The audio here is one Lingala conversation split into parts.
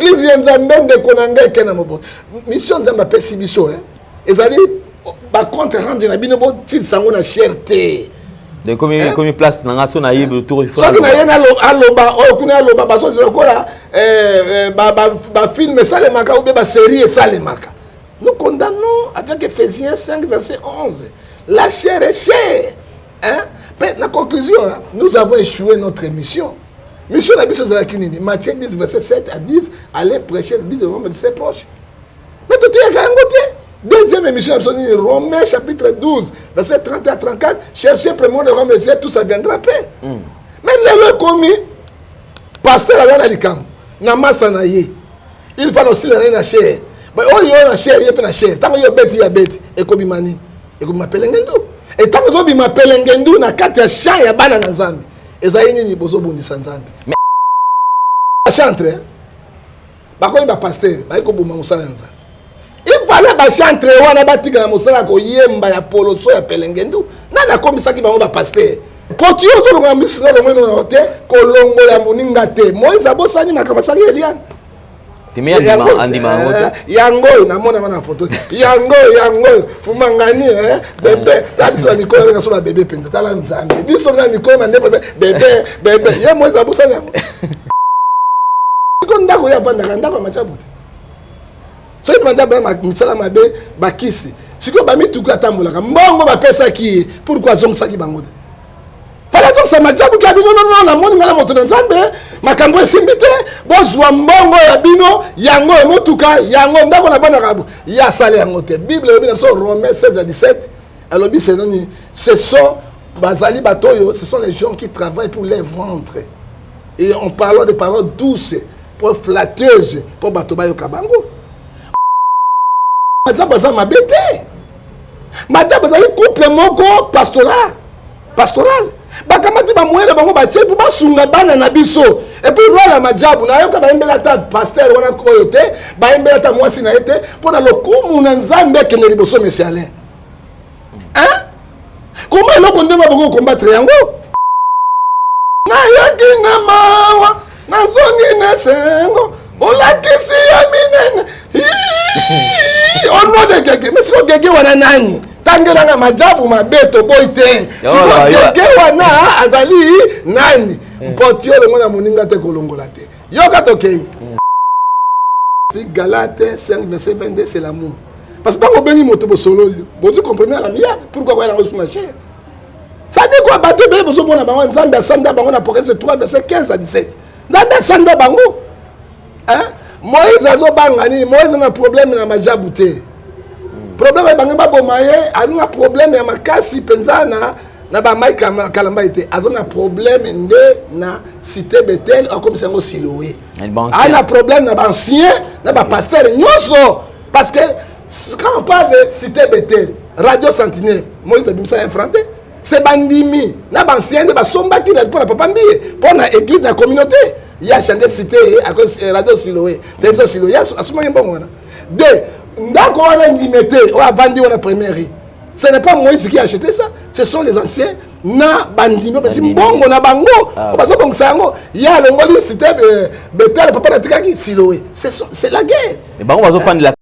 église ya Nzambe ndeko na ngai ke na mobo mission Nzambe apesi biso ezali ba compte rendu na bino bo titre sango na cherté de comme place na ngaso na yebe autour du fond so que na yena aloba o kuna aloba ba so lokola ba film salemaka ou ba série salemaka. Nous condamnons avec Ephésiens 5 verset 11 la chair est chère mais la conclusion nous avons échoué notre mission. Mission la biso za kinini Matthieu 10 verset 7 à 10 aller prêcher dit de Rome de ses proches. Mais tout est à côté. Deuxième émission absolue Romains chapitre 12 verset 30 à 34 cherchez premièrement le royaume de Dieu tout ça viendra paix. Mais le commis pasteur à la na master na ye il faut aussi la chair. Mais oh yo na chair yep na chair tant yo beti ya beti e ko bimani e ko m'appelle ngendu et tant que bi m'appelle ngendu na kati ya champ ya bana na Nzambe ezali nini bozo bondisa Nzambe chantre ba ko ba pasteur ba ko buma musala Nzambe il fallait ba chantre wana batika na musala ko yemba ya polo so ya pelengendu nana komisaki bango ba pasteur potio to longa misilo longo no hote ko longo ya muninga te Moïse abosani makamasaki Eliane yango na mona wana photo yango fumangani bébé la biso na mikolo na so ba bébé penza tala Nzambe biso na mikolo na bébé ye Moïse abosani yango ko ndako ya vanda ndako machabuti so imanda ba misala mabe bakisi siko ba mituka tambolaka mbongo ba pesa ki pourquoi zongisa ki bango te fallait donc ça machabu ki abino non na moni ngala moto Nzambe makambo esimbite bozwa mbongo ya bino yango motuka yango ndako na vanda kabo ya sale yango te Bible yobina so Romains 16 à 17 alobi ce sont bazali batoyo ce sont les gens qui travaillent pour les ventres et on parle de paroles douces pour flatteuses pour batoba yo kabango Madjaba za mabete Madjaba za couple moko pastoral bakamati ba mwele bango ba tiepu ba sunga bana na biso et puis rola majabu na yoka ba mbela ta pasteur wana koyote ba mbela ta mwasi na ete pona lokumu na Nzambe kenge liboso mesiale comment eloko ndema bango combattre yango na yaki na mawa na zongi na sengo olakisi ya minene ono de gege mais siko gege wana nani tangelanga majabu mabeto boite siko gege wana azali nani mpotio le mona moninga te kolongola te yoka tokei Galates 5 verset 22 c'est l'amour parce que dans le béni moto solo vous comprenez la vie pourquoi voilà sur ma chair ça dit quoi bateau bébé vous mona bango Nzambe asanda bango na Apocalypse 3 verset 15 à 17 Nzambe asanda bango Moïse azobanga nini Moïse na problème na majabu te problème bango babomaye azona problème ya makasi penza na ba maika kalamba ete azona problème nde na cité Bethel comme c'est ngo Siloé ana problème na ba ancien na ba pasteur nyoso parce que quand on parle de cité Bethel radio Sentinelle Moïse abimisa un français c'est bandimi na ba ancien de ba sombaki pour la papa mbiye pour na église na communauté il y a chanté cité à cause radio Siloé télévision Siloé asuma mbongo wana de ndako wana limité o avandi wana première. Ce n'est pas Moïse qui a acheté ça, ce sont les anciens na bandino parce que mbongo na bango parce que sango il y a le ngoli cité Bethel papa na tikaki Siloé c'est la guerre et bango bazo fandi la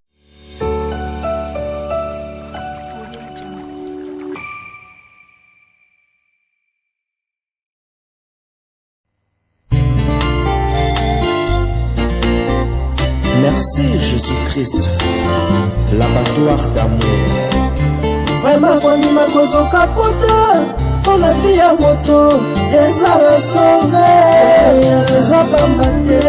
Merci Jésus-Christ, l'abattoir d'amour. Vraiment, quand il m'a causé au capote, pour la vie à moto, et ça va sauver, et ça va m'atter.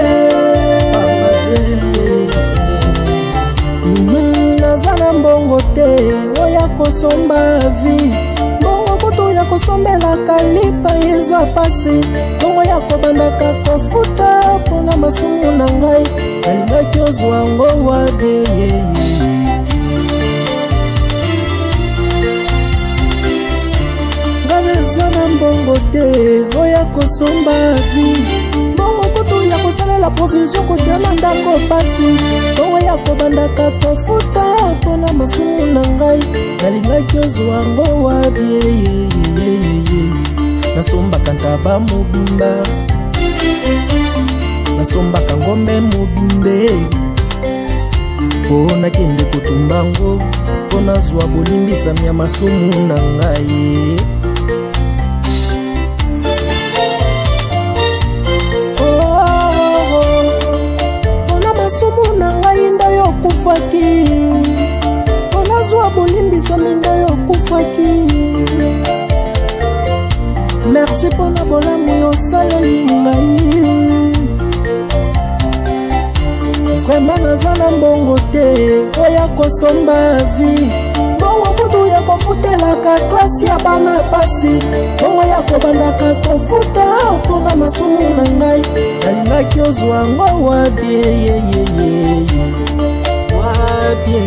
Nazana mbongo te, oya kosomba vie. Mbongo koto ya kosombela kalipa yeza pasi. Mbongo ya kobandaka kofuta, pona masumu na ngai. Alingaki ozwa ngo wade Ngabezana mbongo te oya kosomba vi mbongo koto ya kosalela provision kotiana ndako pasi mbongo ya kobandaka kofuta mpona masumu na ngai alingaki ozwa ngo wade nasombaka ntaba mobimba nasombaka ngombe mobimbe mpo nakende kotumbango mpo nazwa bolimbisami ya masumu na ngai. Mpona masumu na ngai nda yokufaki, mpo nazwa bolimbisami nda yokufaki. Merci mpona bolamu yosaleli ngai. Vraiment naza na mbongo te oya kosomba vi, mbongo kutu ya kofutelaka klasi ya bana pasi, mbongo ya kobandaka kofuta mpona masumu na ngai. Nalingaki ozwa ngo wabie wabi,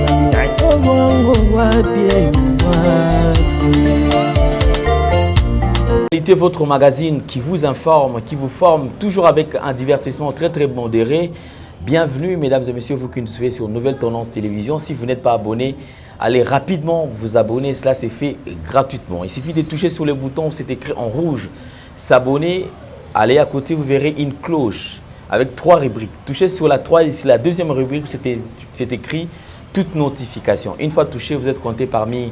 nalingaki ozwa ngo wabie. Votre magazine qui vous informe, qui vous forme, toujours avec un divertissement très modéré. Bienvenue mesdames et messieurs, vous qui nous suivez sur Nouvelle Tendance Télévision. Si vous n'êtes pas abonné, allez rapidement vous abonner, cela c'est fait gratuitement. Il suffit de toucher sur le bouton où c'est écrit en rouge, s'abonner, allez à côté, vous verrez une cloche avec 3 rubriques. Touchez sur la deuxième rubrique, c'est écrit toute notification. Une fois touché, vous êtes compté parmi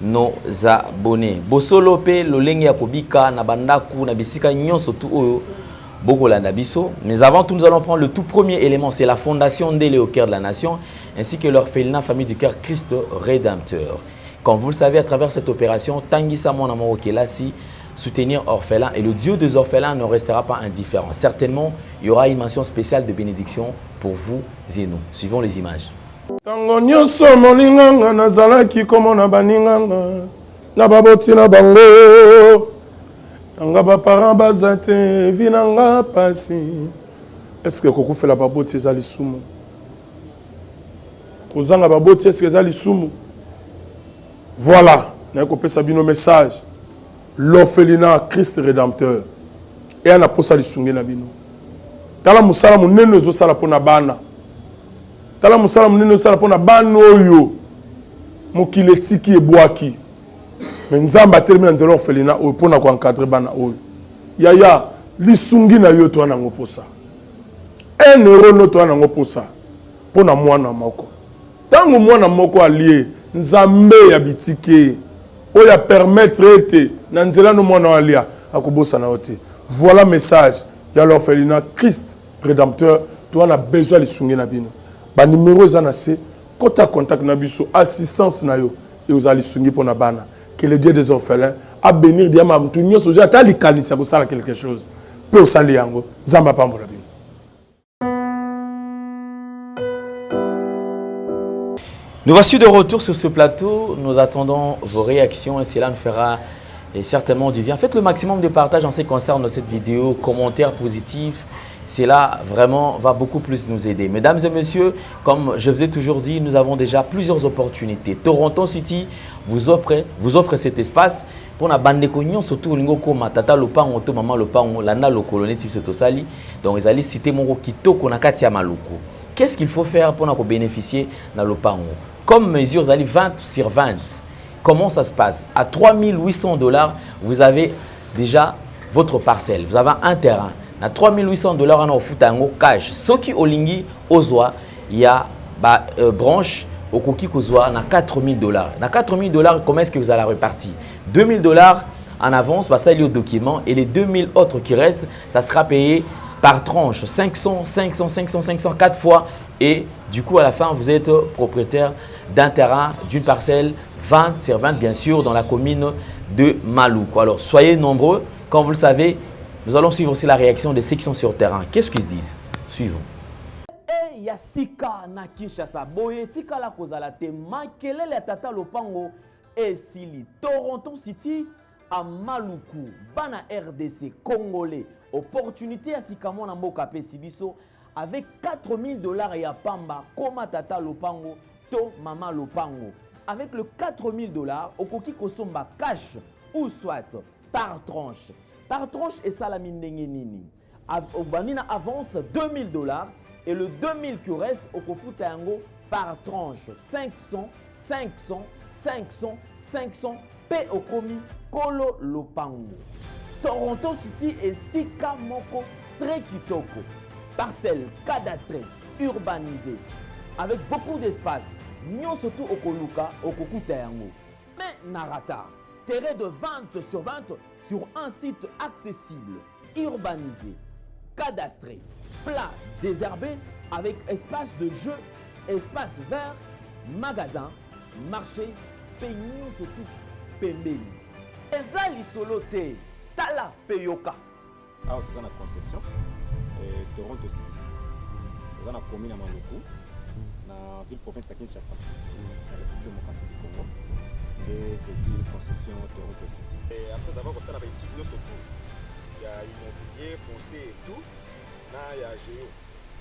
nos abonnés. Bosolo pe lolenge ya kobika na bandaku na bisika nyonso tu oyo bokolanda biso. Mais avant tout, nous allons prendre le tout premier élément, c'est la fondation Ndélé au cœur de la nation ainsi que l'orphelinat famille du cœur Christ Rédempteur. Comme vous le savez, à travers cette opération Tangisa Mwana Moko Kelasi, soutenir orphelins, et le Dieu des orphelins ne restera pas indifférent. Certainement, il y aura une mention spéciale de bénédiction pour vous et nous. Suivons les images. Tango nyonso molinganga nazalaki komona baninganga na baboti na bango nanga baparent baza te vinanga pasi. Est-ce que kokufela baboti eza lisumu? Kozanga baboti est-ce que eza lisumu? Voilà, na kopesa bino message. L'orphelinat Christ Rédempteur et ana posa lisungi na bino. Tala musala munene ezosala pona bana. Tala musala munene osala pona bana oyo mokili etiki ebwaki. Mais nzamba atelemi na nzela orphelinat oyo pona ko encadrer bana oyo. Yaya lisungi na yo to anango posa. 1 euro no to anango posa pona mwana moko. Tango mwana moko alie nzambe ya bitike oya permettre ete na nzela no mwana alia akobosa na ote. Voilà message ya l'orphelinat Christ Rédempteur to ana besoin lisungi na bino. Ba numéro ezana se kota contact na biso assistance na yo et aux alisungi pour na bana. Que le Dieu des orphelins a bénir diama mtu nyoso ja ta likanisa ko sala quelque chose pour sali yango zamba pambola bino. Nous voici de retour sur ce plateau. Nous attendons vos réactions et cela nous fera certainement du bien. Faites le maximum de partage en ce qui concerne cette vidéo, commentaires positifs. Cela vraiment va beaucoup plus nous aider. Mesdames et messieurs, comme je vous ai toujours dit, nous avons déjà plusieurs opportunités. Toronto City vous offre cet espace pour la bande de cognon, surtout au comme tata lopango, to maman lopango, landa lo coloné type sotosali. Donc ils allaient citer mon kito konakati ya maluko. Qu'est-ce qu'il faut faire pour nous bénéficier dans lopango? Comme mesure, vous allez 20 sur 20. Comment ça se passe? À 3 800 $, vous avez déjà votre parcelle. Vous avez un terrain. Na 3 800 $, on a au futango cash. Ce qui olingi ozwa, il y a branche au koki kozwa na 4 000 $. Na 4 000 $, comment est-ce que vous allez répartir? 2 000 $ en avance, ça il y a au document, et les 2 000 autres qui restent, ça sera payé par tranche. 500, 500, 500, 500, 4 fois. Et du coup, à la fin, vous êtes propriétaire d'un terrain, d'une parcelle 20 sur 20, bien sûr, dans la commune de Maluku. Alors, soyez nombreux. Comme vous le savez, nous allons suivre aussi la réaction des sections sur terrain. Qu'est-ce qu'ils se disent? Suivons. Yasika na Kinshasa boye tika la kozala te makelele tata lopango esili Toronto City à Maluku bana RDC congolais opportunité ya sikamo na mboka pe sibiso avec 4 000 $ ya pamba koma tata lopango to mama lopango avec le 4 000 $, okoki kosomba cash ou soit par tranche et salami ndenge nini. Obanina avance 2 000 $, et le 2 000 qui reste okofuta yango par tranche 500, 500, 500, 500 pe okomi kolo lopango. Toronto City et sika moko très kitoko. parcelles cadastrées, urbanisées, avec beaucoup d'espace. Nyon surtout au Koluka, au Kokuta yango. Mais Narata, terrain de vente sur un site accessible, urbanisé, cadastré, plat, désherbé, avec espace de jeu, espace vert, magasin, marché, peignon surtout pembeli. Ezali solote, tala peyoka. Alors, tu as une concession, Toronto City. Tu as une commune à Maloko, dans la ville province de Kinshasa, dans la République démocratique du Congo. Et une concession Toronto City. Et après avoir commencé à faire des surtout, il y a immobilier, foncier et tout. Là, il y a géo,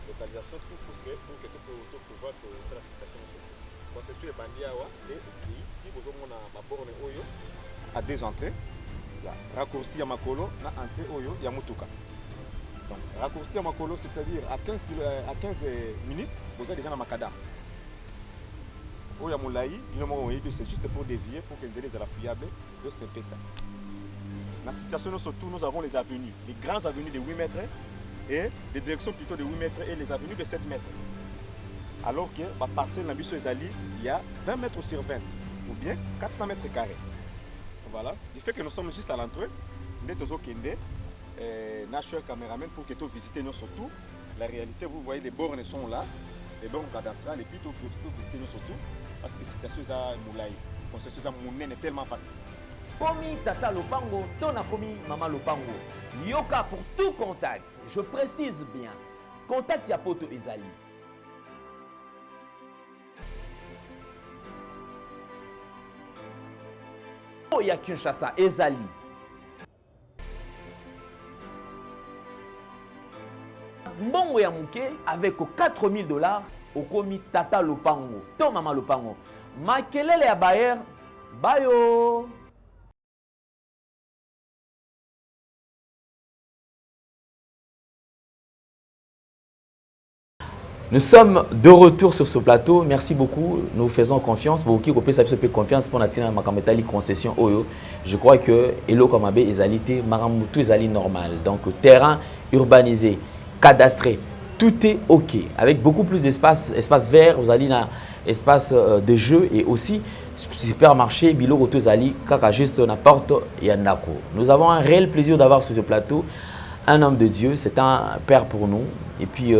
localisation, tout pour que tu puisses pouvoir faire la situation. Concession est bandée à et puis, si vous avez une borne à deux entrées, raccourci à Makolo, na entrée Oyo, il y a Mutuka. Donc, raccourci à Makolo, c'est-à-dire à 15 minutes, vous avez déjà dans Makada. Oya Moulaï, c'est juste pour dévier, pour que les ailes fiables, de ce ça. Dans la situation, surtout, nous avons les avenues, les grandes avenues de 8 mètres et des directions plutôt de 8 mètres et les avenues de 7 mètres. Alors que la parcelle dans Zali, il y a 20 mètres sur 20, ou bien 400 mètres carrés. Voilà, du fait que nous sommes juste à l'entrée, nous sommes National Cameraman pour que tu visites nous surtout. La réalité, vous voyez, les bornes sont là, les bornes cadastrales, et puis tu peux visiter nous surtout, parce que c'est quelque chose à Moulaï. La situation à Moulin est tellement facile. Komi Tata Lopango, Tona Komi Mama Lopango. Yoka pour tout contact, je précise bien, contact Yapoto Ezali. Ya Kinshasa, Ezali. Mbongo ya muke avec $4000 au komi Tata Lopango, to Mama Lopango. Makelele ya Bayer, bayo. Nous sommes de retour sur ce plateau. Merci beaucoup. Nous vous faisons confiance. Beaucoup qui ça fait confiance pour notre makametali concession Oyo. Je crois que Elo Kamabe ezalité Maramutu ezali normal. Donc terrain urbanisé, cadastré, tout est OK avec beaucoup plus d'espace, espace vert, vous allez dans espace de jeu et aussi supermarché Bilo Roto ezali kaka juste na porte Yandako. Nous avons un réel plaisir d'avoir sur ce plateau un homme de Dieu, c'est un père pour nous et puis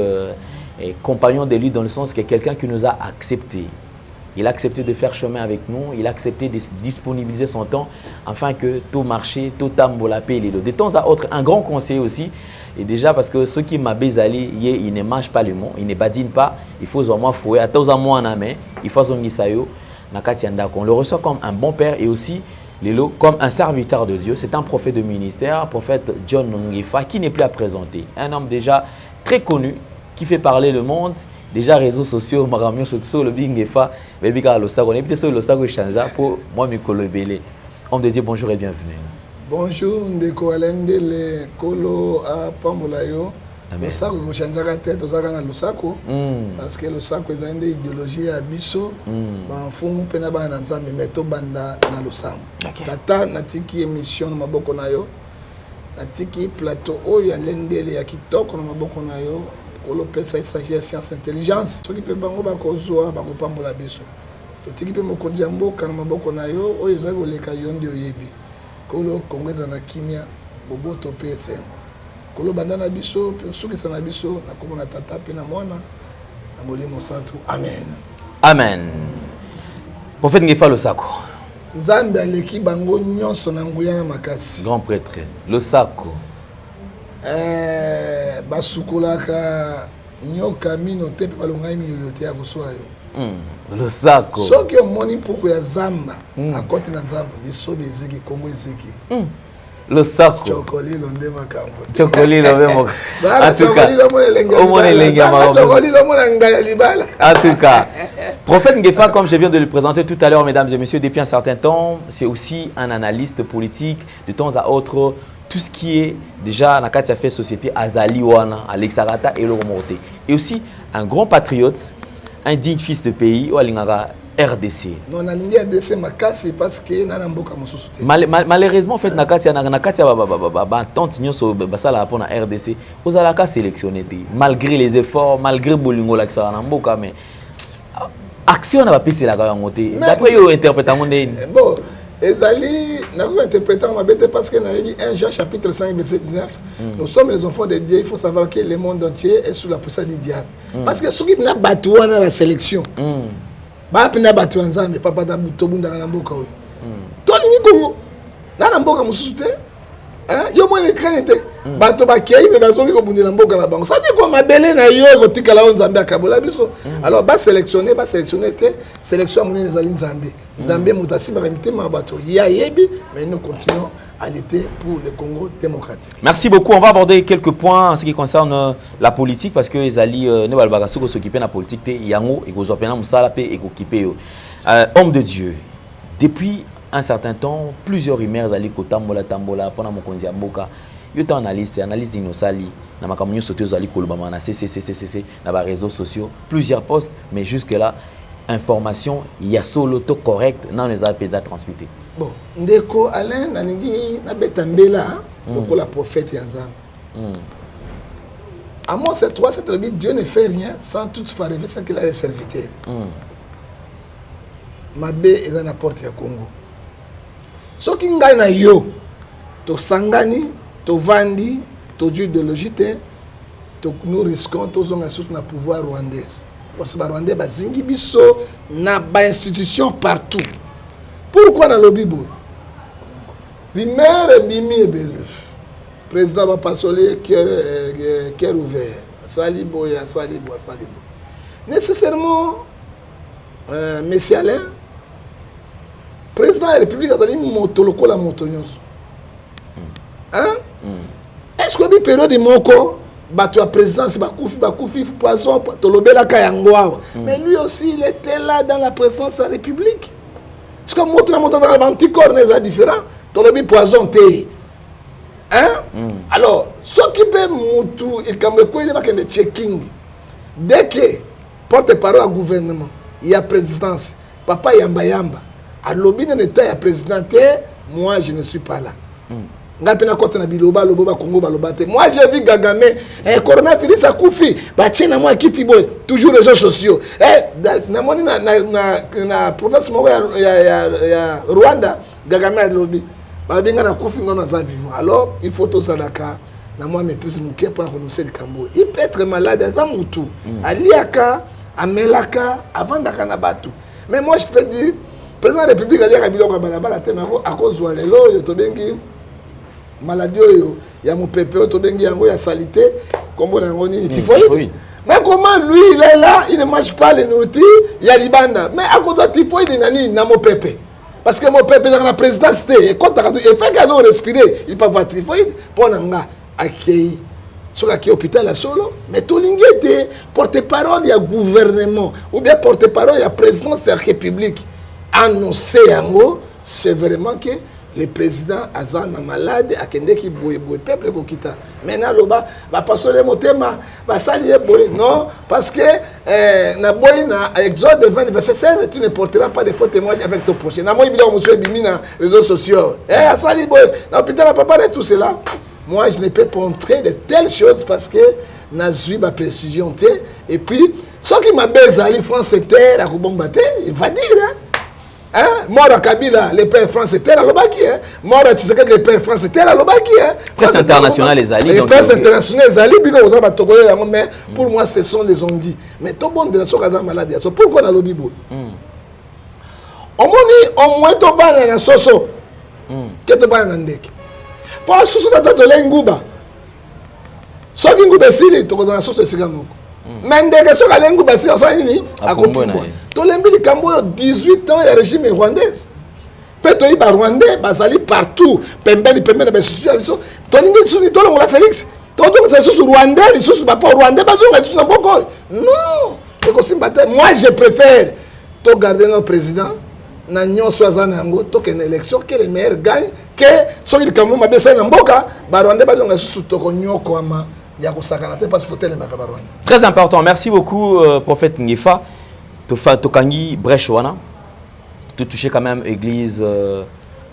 et compagnon de lui dans le sens que quelqu'un qui nous a accepté. Il a accepté de faire chemin avec nous, il a accepté de disponibiliser son temps afin que tout marché, tout tambola paye. De temps à autre, un grand conseiller aussi. Et déjà parce que ceux qui m'a baisali, ils ne mangent pas le mot, ils ne badinent pas, il faut vraiment fouer. À tous à moi en amène, il faut son gisayo, on le reçoit comme un bon père et aussi Lelo comme un serviteur de Dieu. C'est un prophète de ministère, prophète John Nongefa, qui n'est plus à présenter. Un homme déjà très connu, qui fait parler le monde, déjà réseaux sociaux, maramio sur le bingefa, baby car le sago, on est peut-être sur le sago changer pour moi Mikolo Belé. Homme de Dieu, bonjour et bienvenue. Bonjour, ndeko alendele kolo a pambolayo. Le sago ko changer la tête aux agana le sago parce que le sago est une idéologie à biso, ba fumu pena ba na nzambe meto banda na le sago. Tata natiki émission na maboko na yo. Natiki plateau oyo alendele ya kitoko na maboko na yo. Il s'agit de science intelligence. Ce qui peut bango bakozwa bakopambola biso. To tiki pe mokonzi ya mboka na maboko na yo oyo ezali koleka yo nde oyebi. Kolo kongeza na kimia boboto PSM. Kolo banda na biso pe sukisa na biso na komona tata pe na mwana na molimo santu. Amen. Amen. Prophète Ngefa Losako. Nzambe aleki bango nyonso na nguya na makasi. Grand prêtre Losako. Basukolaka nyoka mino te pe balongai miyo te ya koswa yo. Le sako. Soki omoni poko ya zamba akoti na nzamba lisobe ezeki kongo ezeki. Le sako. Chokolilo nde makambo. Chokolilo memo. En tout cas, en tout cas, prophète Ngefa, comme je viens de le présenter tout à l'heure, mesdames et messieurs, depuis un certain temps, c'est aussi un analyste politique de temps à autre. Tout ce qui est déjà dans la fait société Azali Wana, Alexarata et Loromote. Et aussi un grand patriote, un digne fils de pays, RDC. Non, na ligne RDC makasi parce que na mboka mosusu te. Malheureusement en fait nakati ba tante nyonso basala pour na RDC. Ozala ka sélectionné malgré les efforts, malgré bolingo la ça na mboka mais action na ba pisi la ka ngote. D'après yo interprétation ndeni. Bon, ezali na ko interpréter ma bête parce que na 1 Jean chapitre 5 verset 19. Nous sommes les enfants de Dieu, il faut savoir que le monde entier est sous la puissance du diable. Parce que ceux qui na battu na la sélection. Ba pina batu nzambe papa da butobunda na mboka oyo to lingi kongo na mboka mususu te yo mo ne traîner te bato ba kei me bazongi ko bundela mboka na bango ça dit quoi mabele na yo ko tikala on nzambe akabola biso alors ba sélectionner te sélection mon ezali nzambe mutasima mitema bato ya yebi mais nous continuons à lutter pour le Congo démocratique. Merci beaucoup. On va aborder quelques points en ce qui concerne la politique parce que Ezali ne va pas s'occuper de la politique. Yango et Gozopena Moussala et Gokipe. Homme de Dieu. Depuis un certain temps, plusieurs rumeurs Ezali Kotambola Tambola pendant mon konzi Mboka. Yo ta analyse Inosali na makamunyo sote Ezali Kolobama na CCCCC na ba réseaux sociaux, plusieurs posts mais jusque là information ya solo to correct na les appels transmettre. Bon, ndeko Alain naningi na betambela lokola prophète ya Nzambe. Amos 3 cette dit Dieu ne fait rien sans tout faire rêver sans qu'il a les serviteurs. Mabe eza na porte ya Congo. Soki ngai na yo to sangani to vandi to idéologie te to nous risquons to zonga surtout na pouvoir rwandais. Parce que Rwandais bazingi biso na ba institution partout. Pourquoi dans le Bible? L'imère bimi et belle. Président va passer cœur ouvert. Salibo. Nécessairement, Monsieur Alain, président de la République a dit motoloko la motonyoso. Hein? Est-ce que la période de Moko, la présidence, Bakoufi, poison, Tolobela Kayangwa. Mais lui aussi, il était là dans la présidence de la République. C'est comme montre dans l'anticorps, c'est différent. Tolobi poison té. Hein? Alors, ce qui peut moutou, il y a des checking. Dès que porte-parole au gouvernement, il y a présidence, papa Yamba Yamba. À l'objet d'un état, il y a président, moi je ne suis pas là. Moi j'ai vu Gagame, coronavirus a koufi, na moi kiti boy, toujours réseaux sociaux. Na moni na province moko ya Rwanda, Gagame a lobby. Ba binga na koufi ngona za vivant. Alors, il faut tout ça Dakar. Na moi maîtrise mon cœur pour annoncer le Cambo. Il peut être malade à Zamoutou, Aliaka, à Melaka avant Dakar na Batu. Mais moi je peux dire président de la République Aliaka biloko balabala temako à cause de lelo yo to bengi maladie il y a mon pépé to bengi yango ya salité comme on a dit typhoïde. Mais comment lui il est là, il ne mange pas les nourritures, il y a libanda. Mais à cause de typhoïde nani na mon pépé. Parce que mon pépé dans la présidence et quand tu as fait qu'à respirer, il peut avoir typhoïde pour nga accueilli sur la hôpital à solo, mais tout l'ingété porte-parole il y a gouvernement ou bien porte-parole il y a présidence de la République annoncé yango, c'est vraiment que le président Azan est malade, a kende ki boye peuple ko kita. Maintenant loba va passer le motema, va salier boye non parce que na boye na Exode 20 verset 16 tu ne porteras pas de faux témoignages avec ton prochain. Na moi il a monsieur bimi na réseaux sociaux. Sali boye na hôpital pas de tout cela. Moi je ne peux pas montrer de telles choses parce que na zui ba précision té et puis ce qui m'a bezali France Inter à Kobombate, il va dire hein? Mort à Kabila, le père France était à l'Obaki. Mort à Tshisekedi, le père France était à l'Obaki. Presse internationale, les alliés. Les presse internationale, les alliés, mais pour moi, ce sont les ondits. Mais tout le monde est dans maladie. Pourquoi dans l'Obibo? Au moins, tu vas dans la soso. Que tu vas dans l'Andek. Pour la soso, tu vas dans l'Engouba. Si tu vas dans la soso, c'est comme mais ndeke soka lengu basi osani akopumbwa tolembi likambo 18 ans ya régime rwandaise peto iba rwandais bazali partout pembeni na institution biso tolingi tsuni tolongola Félix totonga ça sur rwandais lisusu ba pas rwandais bazonga tsuna boko non ekosimba te moi je préfère to garder notre président na nyonso azana yango to que une élection que les meilleurs gagnent que soki likambo mabesa na mboka ba rwandais bazonga lisusu to konyoko ama. Très important. Merci beaucoup, prophète Ngefa. Tokangi Brèche wana. tout toucher quand même église,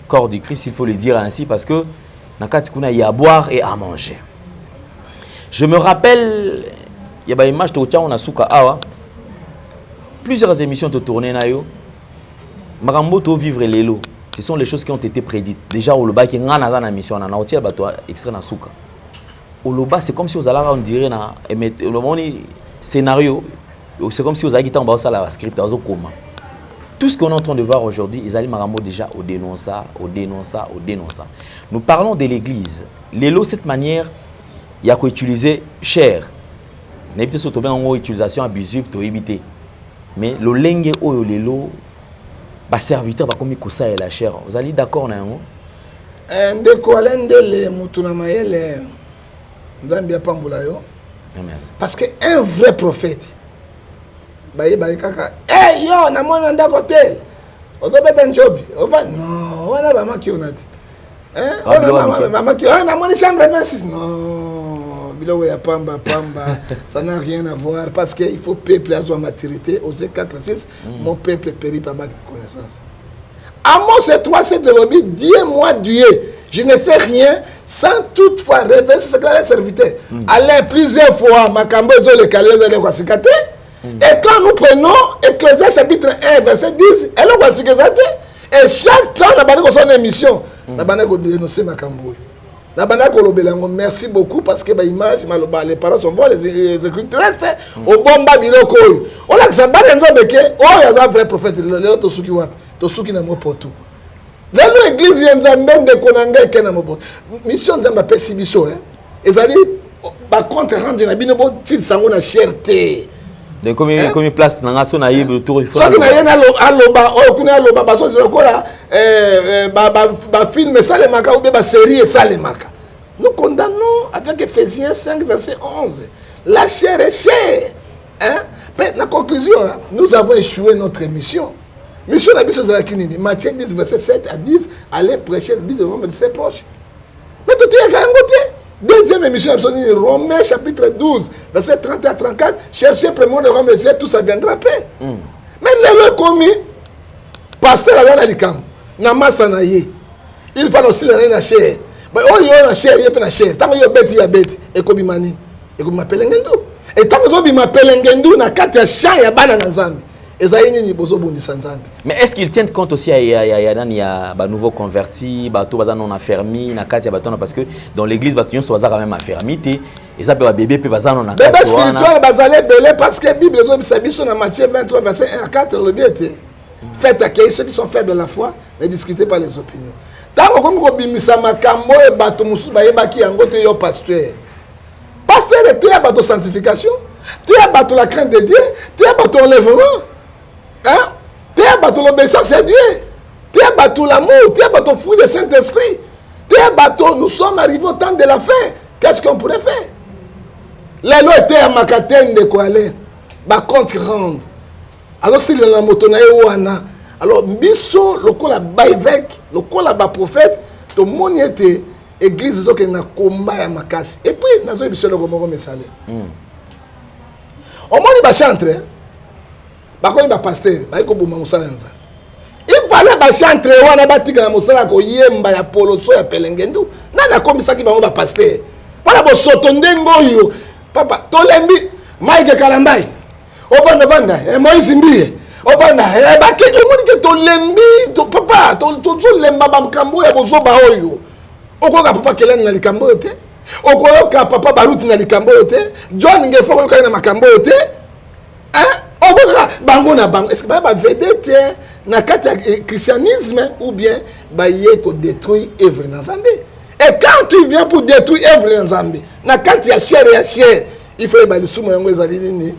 corps du Christ, il faut le dire ainsi, parce que il y a à boire et à manger. Je me rappelle, il y a une image de on a souka awa. Plusieurs émissions de tourner nayo. Marambo to vivre les lots. Ce sont les choses qui ont été prédites. Déjà au Loba qui ngana dans la mission na otia bato extrait na souka. Au Loba c'est comme si aux alara on dirait na le scénario, c'est comme si aux agitants ba ça la script azo koma. Tout ce qu'on est en train de voir aujourd'hui, ils allaient Marambo déjà au dénonça. Nous parlons de l'église. Les lots cette manière il y a qu'à utiliser cher. N'évitez surtout bien en utilisation abusive to éviter. Mais le lenge ou le lot ba serviteur ba comme ça et la chair. Vous allez d'accord na yango? Ndeko alendele mutuna mayele Nzambia pambula yo. Amen. Parce que un vrai prophète baye kaka yo na mona ndako tel. Ozobeta njobi. Ova non, wana ba maki onati. Ona mama ki na mona chambre 26 non. Bilo ya pamba ça n'a rien à voir parce que il faut peuple à sa maturité oser 4-6 mon peuple périt par manque de connaissance. Amos 3:7 de l'objet, dis-moi Dieu, je ne fais rien sans toutefois reverser ce que les serviteurs. Allez plusieurs fois makambo zo le calé de kwasikate. Et quand nous prenons Ecclésiaste chapitre 1 verset 10, elle va kwasikate et chaque temps la bande son émission, la bande ko dénoncer makambo. Merci beaucoup parce que les paroles sont bonnes, les écritures restent au bon babiloko. On a que ça va dans un béquet, il y a un vrai prophète, le Tosuki Wap, Tosuki n'a pas tout. L'église y a un de Konanga qui n'a pas tout. Mission de ma pessibiso, ils allaient par contre rendre une binobo tit sango na cherté. De combien place dans la zone à Yves autour il faut. Ça qui n'a rien à l'oba, on a l'oba, parce que le film ça les maka ou bien série ça les maka. Nous condamnons avec Ephésiens 5 verset 11. La chair est chère. Mais la conclusion, nous avons échoué notre mission. Mission de la mission de la Kinini. Matthieu 10 verset 7 à 10. Allez prêcher, dit de Romains de ses proches. Mais tout est à un côté. Deuxième émission, Romains chapitre 12 verset 30 à 34. Cherchez premièrement le royaume de Dieu, tout ça viendra après. Mais les commis, pasteur à l'Alikam, Namasta Naye, il faut aussi la chair. Mais oh yo na chair, il y a na chair. Tant que yo bête, il y a bête. Et comme mani, et comme m'appelle ngendo. Et tant que yo m'appelle ngendo na kati ya champ ya bana na Nzambi. Ezaini ni bozo bondi Nzambi. Mais est-ce qu'ils tiennent compte aussi il y a ba nouveaux convertis, ba to baza non affermi na kati ya batona parce que dans l'église batuyon so baza quand même affermi té et ça peut bébé pe baza non na kati. Bébé spirituel bazalé belé parce que Bible zo bisabiso na Matthieu 23 verset 1 à 4 le bien était. Faites accueillir ceux qui sont faibles de la foi, ne discutez pas les opinions. Tango comme kobimisa makambo e bato musu bayebaki yango te yo pasteur. Pasteur était à bato sanctification, tu à bato la crainte de Dieu, tu à bato enlèvement. Hein? Tu à bato l'obéissance à Dieu. Tu à bato l'amour, tu à bato fruit du Saint-Esprit. Tu à bato nous sommes arrivés au temps de la fin. Qu'est-ce qu'on pourrait faire? Les lois étaient à Makaten de quoi aller. Ba compte rendre. Alors si la moto na wana alors biso lokola baivek lokola ba prophète to moni était église zo ke na komba ya makasi et puis nazo biso le komoko mesale o moni ba chantre ba ko ba pasteur ba ko buma musala nza il fallait ba chantre wana batika na musala ko yemba ya poloso ya pelengendu nana komisaki bango ba pasteur wala bo soto ndengo yo papa tolembi Mike Kalambai Vanda, Moïse Mbie. Opana, baki le monde que to lembi, to papa, to lemba ba mkambo ya bozoba oyo. Okoka papa kelani na likambo yote. Okoka papa baruti na likambo yote. John ngefo okoka na makambo yote. Okoka bango na bango. Est-ce que ba vedete na kati ya christianisme ou bien ba yeko détruire œuvre na Nzambe. Et quand tu viens pour détruire œuvre na Nzambe, na kati ya chair, il faut ba lisumu yango ezali nini?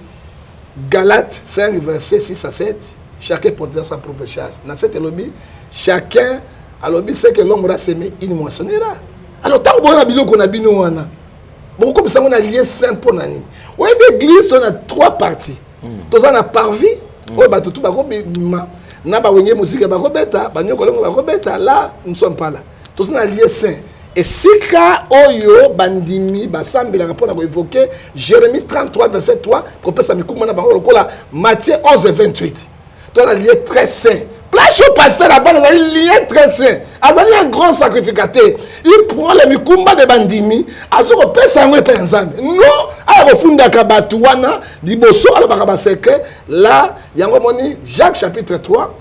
Galates 5, verset 6 à 7, chacun portera sa propre charge. Dans cette lobby, chacun, à lobby, c'est que l'homme aura semé, il moissonnera. Alors, tant qu'on a bilo qu'on a bino wana, bon, comme ça, on a lié saint pour nani. Oui, l'église, on a 3 parties. Tous on a parvi, on a tout bako bima, na ba wenye musique bako beta, ba nyoko longo bako beta. Là, nous ne sommes pas là. Tous on a lié saint. Et si ka oyo bandimi basambi la rapport à évoquer Jérémie 33 verset 3 pour passer à Mikumana bango lokola Matthieu 11 28. Toi la lié très saint. Place relation pasteur à bas lien très sain. Azali un grand sacrificateur. Il prend les mikumba de bandimi, azoko pesa ngwe pe nzambe. Non, a refunda ka batuana liboso ala bakaba secret là yango moni Jacques chapitre 3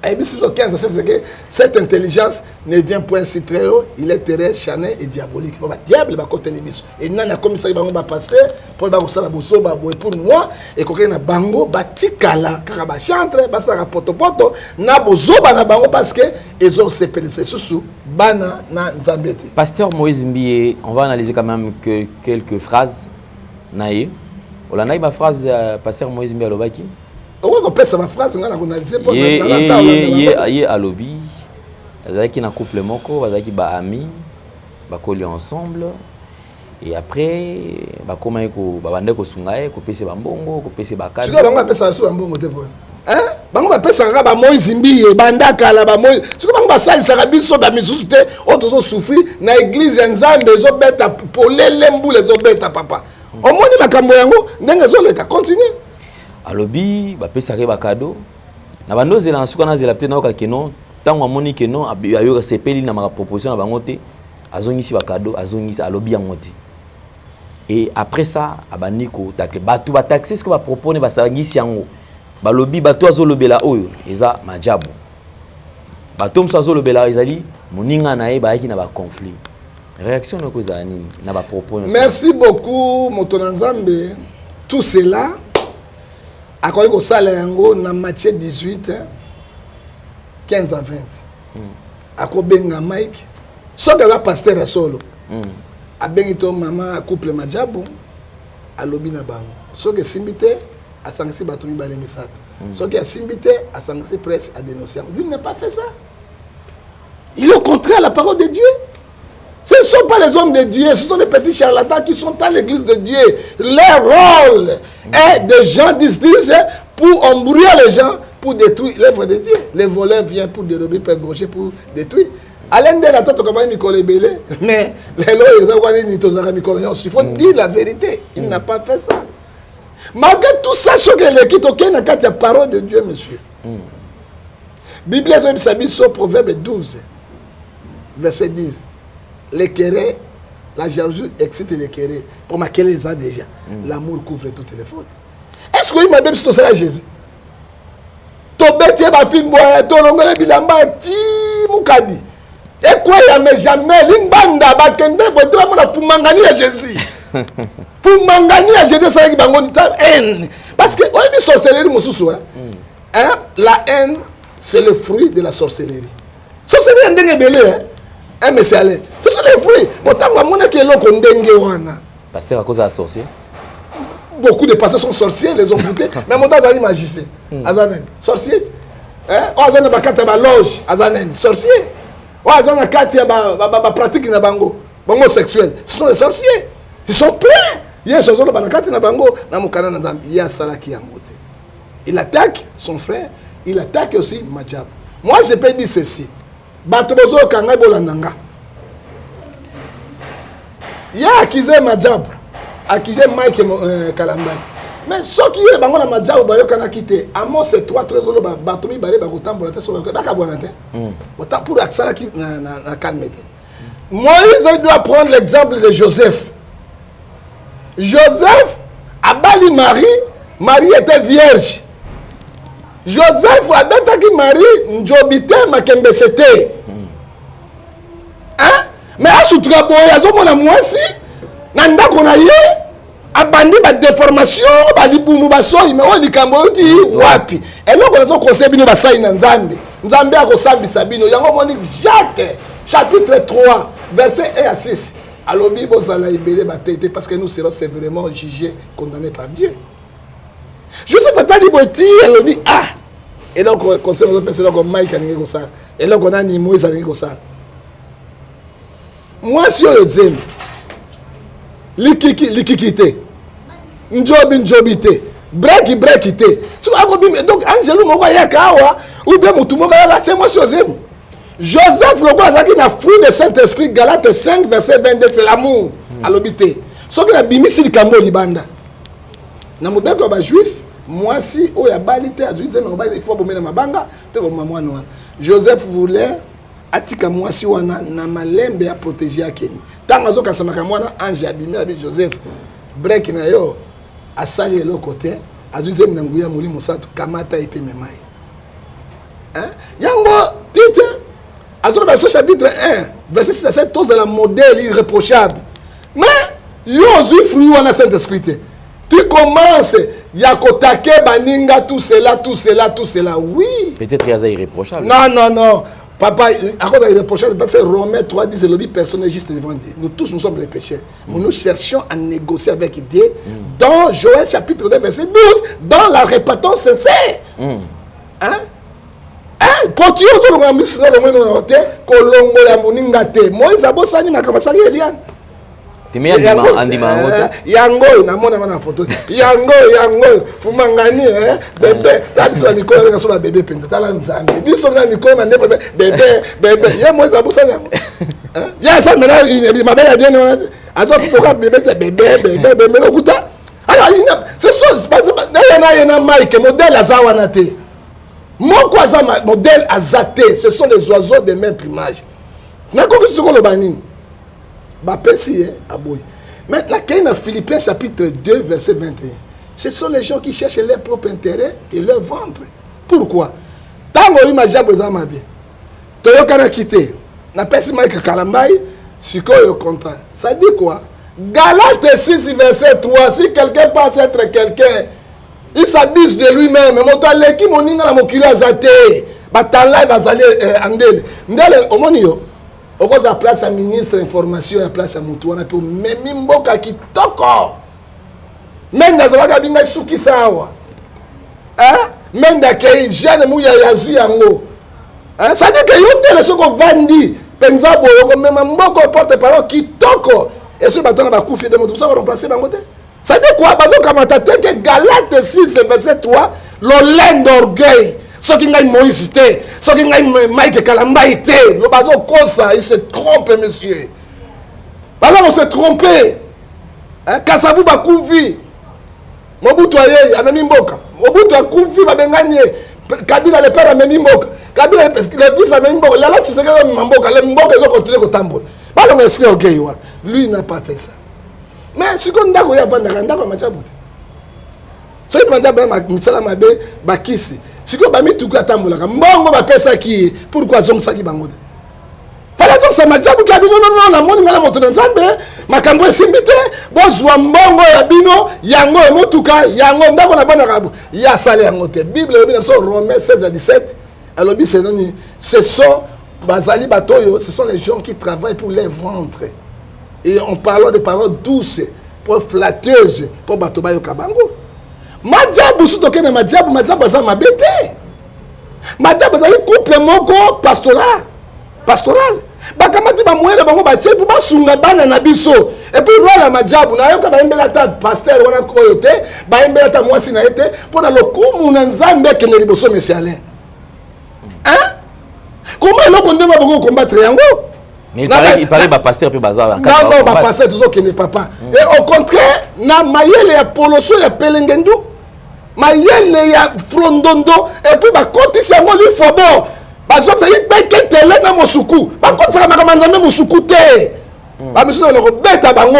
et puis 15 c'est que cette intelligence ne vient point si très haut, il est terrestre, charnel et diabolique. Ba diable ba côté libiso. Et nana comme ça bango ba pasteur pour ba kosala boso ba boy pour moi et koke na bango ba tikala kaka ba chantre ba saka poto na bozo ba na bango parce que ils ont sepelé sous bana na nzambeti. Pasteur Moïse Mbié, on va analyser quand même quelques phrases naïe. On a ma phrase pasteur Moïse Mbié alobaki. On peut sa phrase on a analysé pour ye alobi azaki na couple moko bazaki ba ami ba koli ensemble et après ba koma ko ba bande ko sungae ko pese ba mbongo ko pese ba kala. Siko bango pesa so mbongo te bon. Bango ba pesa ka ba Moïse Mbié banda kala ba Moïse. Siko bango ba salisa ka biso ba misusu te otozo souffrir na église ya Nzambe zo beta polele mbule zo beta papa. Omoni makambo yango ndenge zo leka continue. Alobi ba pesa ke ba cadeau na bando zela nsuka na zela peut na ka keno tango amoni keno ayo sepeli na ma proposition na bango te azongisi ba cadeau azongisi alobi yango te et après ça abaniko takle batu ba taxer ce que ba propone ba sangisi yango balobi batu azolobela oyo eza majabu batu mso azolobela ezali moninga na ye ba yaki na ba conflit réaction na koza nini na ba propone. Merci beaucoup moto Nzambe tout cela akoki kosala yango na Matthieu 18 15 à 20 akobenga Mike soki aza pasteur ya solo abengi to mama couple majabu alobi na bango soki esimbi te asangisi bato mibale misato soki asimbi te asangisi presse à dénoncer. Lui n'a pas fait ça. Il est au contraire à la parole de Dieu. Ce ne sont pas les hommes de Dieu, ce sont des petits charlatans qui sont à l'église de Dieu. Leur rôle est de gens disent pour embrouiller les gens, pour détruire l'œuvre de Dieu. Les voleurs viennent pour dérober, pour égorger, pour détruire. Alain de la tête, mais il faut dire la vérité. Il n'a pas fait ça. Malgré tout ça, ce que le la parole de Dieu, monsieur. Bible, sur Proverbe 12, verset 10. Les querelles, la jalousie excite les querelles. Pour ma querelle, ça déjà. L'amour couvre toutes les fautes. Est-ce que m'a même si c'est Jésus? Tobeti ba fimboya, tolongole bilamba ti mukadi. Et quoi ya mais jamais limbanda ba kende boto na fumangani ya Jésus. Fumangani ya Jésus ça qui bango nita haine. Parce que on dit sorcellerie mosusu hein. La haine c'est le fruit de la sorcellerie. Sorcellerie ndenge belé hein. Mais c'est allé. C'est les fruits. Pourtant moi que loko ndenge wana. Pasteur à cause de la sorcier. Beaucoup de pasteurs sont sorciers, les ont boutés. Mais mon tata magicien. Azanen. Sorcier. Hein? Oh, Azanen bakata ba loge. Azanen. Sorcier. Oh, Azanen kati ba pratique na bango. Bango sexuel. Ce sont des sorciers. Ils sont pleins. Il y a des choses na kati na bango. Na mukana na zambi. Il y a Salaki Yangote. Il attaque son frère. Il attaque aussi Majab. Moi, je peux dire ceci. Batobozo kanga bolandanga. Il y a accusé Majab. Accusé Mike Kalambay. Mais ce qui est bango na Majab bayo kana kité. Amos c'est 3 trésors ba batomi balé ba kotambola te so ba ka bona te. Ota pour aksala ki na calmete. Moïse doit prendre l'exemple de Joseph. Joseph a bali Marie, Marie était vierge. Joseph a bêta Marie, Njobite Makembe c'était. Hein? Mais à ce travail, il y a un mois si, nanda qu'on a eu, abandi ba déformation, ba di bumu ba so, mais on dit kamboudi wapi. Et là on a conseil bino ba sai na Nzambe. Nzambe a ko sambi sabino. Yango moni Jacques chapitre 3 verset 1 à 6. Alors Bible zala ibele ba tete parce que nous serons sévèrement jugés, condamnés par Dieu. Joseph a dit boti, elle dit ah. Et donc conseil nos personnes comme Mike a ningo ça. Et là on a ni Moïse a ningo ça. Moi si on dit likikité njobité breakité so donc angelo moko ya kawa ou bien mutu moko ya la moi si ozemu Joseph le quoi qui na fruit de Saint-Esprit Galates 5 verset 22 c'est l'amour à l'obité so que na bimisi likambo libanda na mobeko ba juif Moi si o ya balite azuize me il faut bomena mabanga pe bomma mwana wana. Joseph voulait atika moi si wana na malembe ya protéger akeni. Tanga zo kasamaka mwana ange abimi abi Joseph break na yo asali le côté azuize na nguya muri mosato kamata ipe memai. Hein? Yango titre Azora chapitre 1 verset 6 à 7 tous dans la modèle irréprochable. Mais yo zui fruit wana Saint-Esprit. Tu commences yakotake baninga tout cela. Oui. Peut-être qu'il y a irréprochable. Non. Papa, à cause irréprochable, parce que Romains 3 dit que personne n'est juste devant Dieu. Nous tous, nous sommes les pécheurs. Mais nous cherchons à négocier avec Dieu dans Joël chapitre 2 verset 12, dans la répétence sincère. Hein? Continue to le misre le mono te kolongo ya moninga te Moïse abosani makamasaki Eliane timi andima yango na mona na photo yango fumangani bébé la biso mikolo na so ba bébé penza tala nzambe biso na mikolo na nepo bébé ya Moïse abosani yango ya ça maintenant il m'a belle bien attends pourquoi bébé bébé lokuta alors c'est ça na Mike modèle azawana te. Mon cousin modèle azaté, ce sont les oiseaux de même plumage. Maintenant, dans Philippiens chapitre 2, verset 21, ce sont les gens qui cherchent leur propre intérêt et leur ventre. Pourquoi? Tango imagine besoin bien. Toyo kana quitté. Na pesi Mike Kalamai, siko yo contrat. Ça dit quoi? Galates 6 verset 3, si quelqu'un pense être quelqu'un, il s'abuse de lui-même. Moto aleki moninga na mokili azate. Batala bazali andele. Ndele omoni yo. Okoza place à ministre information ya place à mutu wana pe memi mboka kitoko. Menda zalaka binga suki sawa. Menda ke jeune muya yazu yango. Ça dit que yondele soko vandi penza boyo ko mema mboko porte parole kitoko. Et ce baton ba kufi de moto ça va remplacer bangote. Ça dit quoi? Bazo kamata te que Galates 6 verset 3 l'olène d'orgueil. Ce qui ngagne Moïse te, ce qui ngagne Mike Kalamba te, le bazo kosa, il se trompe monsieur. Bazo on se trompé. Kasabu ba kuvi. Mobutu aye amemi mboka. Mobutu akuvi ba benganye. Kabila le père amemi mboka. Kabila le fils amemi mboka. La tu sais que mboka, le mboka ils ont continué ko tambola. Ba on explique orgueil wa. Lui n'a pas fait ça. Mais si on a vu avant d'arrêter, ma chaboute. Si on a vu misala mabe bakisi, si on a mis tout katambola, mbongo ba pesa ki pourquoi zong saki bango. Fallait donc ça ma chaboute ka bino non na moni ngala moto nzambe, makambo esimbite, bozwa mbongo ya bino, yango motuka, yango ndako na bana rabu. Ya sale yango te. Bible bino so Romains 16 à 17, alobi ce sont bazali batoyo, ce sont les gens qui travaillent pour les ventres. Et on parle de paroles douces, pour flatteuses, pour Batobayo Kabango. Madjabu, si tu as Madjabu, ça m'a bêté. Madjabu, c'est un couple moko pastoral. Bakamati ba moyen bango ba tie pour ba sunga bana na biso. Et puis roi Madjabu, na yo ka ba mbela ta pasteur wana koyote, ba mbela ta mwasi na été pour na lokumu na nzambe ke ne liboso monsieur Alain. Hein? Comment est-ce qu'on doit combattre yango? Mais il paraît que pasteur peut bazar. Non, pasteur toujours qui n'est papa. Et au contraire, na mayele ya poloso ya pelengendu, mayele ya frondondo et puis ba konti sango lui fobo. Ba zo ça y pe ketele na mosuku. Ba konti sa makamanda me mosuku te. Ba misu na ko beta bango.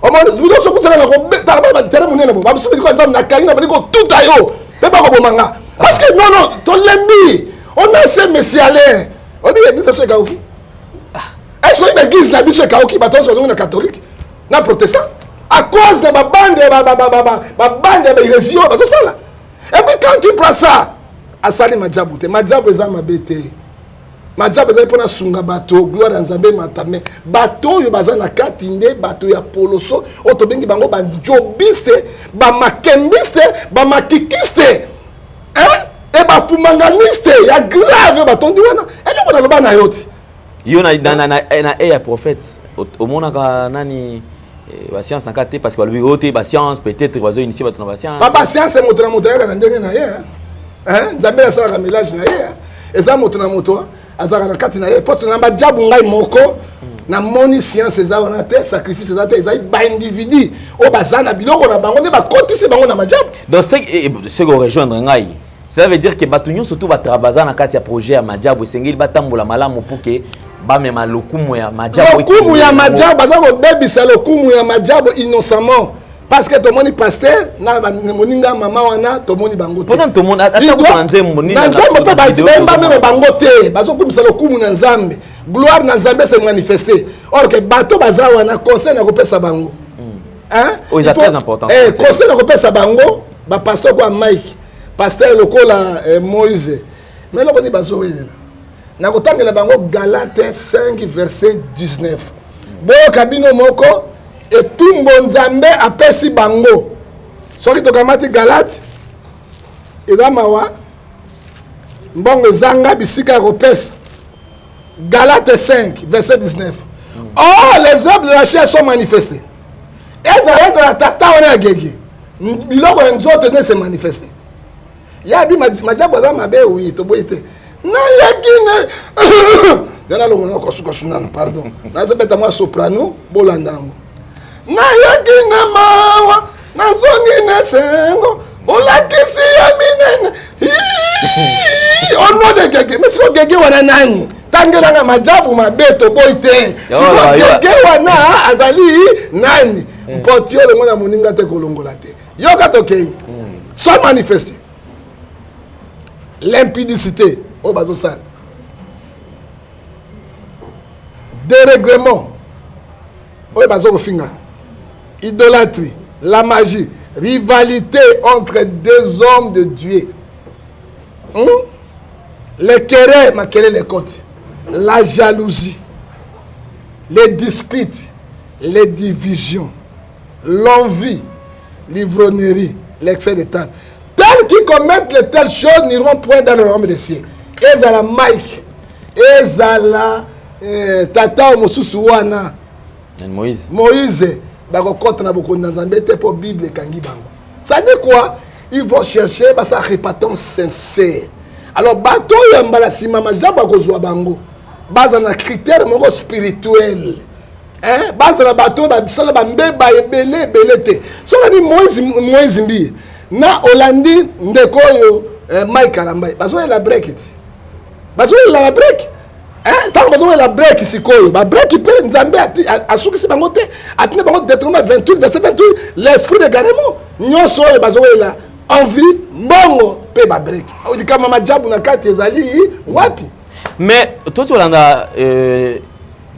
O mo vous so ku tala ko beta ba tere munene bo. Ba misu ko ntam na kaina ba ko tuta yo. Pe ba ko bomanga. Parce que non, to lembi. On a ces messieurs Alain. Obi e ça se kaoki. Est-ce que l'église n'a pas besoin de catholique, na protestant, à cause de ma bande, de l'hérésie, et puis quand tu prends ça, à Sali Madjabou, Madjabou est ma bête. Madjabou est pour la sunga bateau, gloire en Zambé matame, bateau yo bazan na katinde, bateau ya poloso, otobengi bango ban jobiste, ba makembiste, ba makikiste, hein, et ba fumanganiste, ya grave bateau diwana, et donc on a le ban na yoti. Yo na ya prophète au monde nani la science n'a pas parce que lui ote ba science peut-être oiseau initié ba na science papa science moto na moto ya na ndenge na ye hein nzambe sala ka mélange na ye eza moto na moto azaka na kati na ye pote na ba jabu ngai moko na moni science eza wana te sacrifice eza te ezali ba individu o bazana biloko na bango ne ba kotisi bango na majabu. Donc c'est qu'on rejoindre ngai. Ça veut dire que batunyo surtout ba trabaza na kati ya projet ya majabu esengeli batambola malamu pour que ba mema lokumu ya majabu. Lokumu ya majabu bazako bebisa lokumu ya majabu innocemment. Parce que tout le monde pasteur na moninga mama wana tout le monde bango te. Pourtant tout le monde attends pour nzembo ni na nzambe pe ba itemba même bango te bazo kumisa lokumu na nzambe. Gloire na nzambe se manifester. Or que bato baza wana conseil na kopesa bango. Hein? Oh, c'est très important. Conseil na kopesa bango ba pasteur kwa Mike. Pasteur lokola Moïse. Mais lokoni bazo wela. Na kotangela bango Galates 5 verset 19. Bo kabino moko etumbo nzambe apesi bango soki tokamati Galate eza mawa mbongo ezanga bisika kopesa Galate 5 verset 19. Oh, les œuvres de la chair sont manifestées. Ezala tata wana agege biloko nzoto ne se manifester. Ya bi majabu za mabe oui to boite na yakine yana longo na kosuka sunana pardon na zebeta moi soprano bolandango na yakina mawa na zongi na sengo olakisi ya minene ono de gege mais siko gege wana nani tangela na majabu mabeto boite siko gege wana azali nani mpoti ole mona moninga te kolongola te yoka tokei soit manifester l'impudicité au bazo sale dérèglement au bazo finga idolâtrie la magie rivalité entre deux hommes de Dieu les querelles maquiller les côtes la jalousie les disputes les divisions l'envie l'ivrognerie l'excès de table. Tels qui commettent de telles choses n'iront point dans le royaume des cieux. Ezala Mike, ezala tata mosusu wana Moïse bako kota na boko nzambe te pour Bible kangi bango. Ça dit quoi? Ils vont chercher sa repentance sincère. Alors bato yo mbala sima majaba ko zwa bango. Baza na critère moko spirituel. Hein? Baza na bato ba sala ba mbeba ebele belete. So na ni Moïse mbi na Hollandi ndeko yo Mike Alambai bazo la break it bazo la break tant bazo la break sikoyo ba break pe nzambe asuki si bango te atine bango Deutéronome 28 verset 28 l'esprit de garement nyoso bazo la envie mbongo pe ba break odi kama majabu na kati ezali wapi. Mais toi tu Hollanda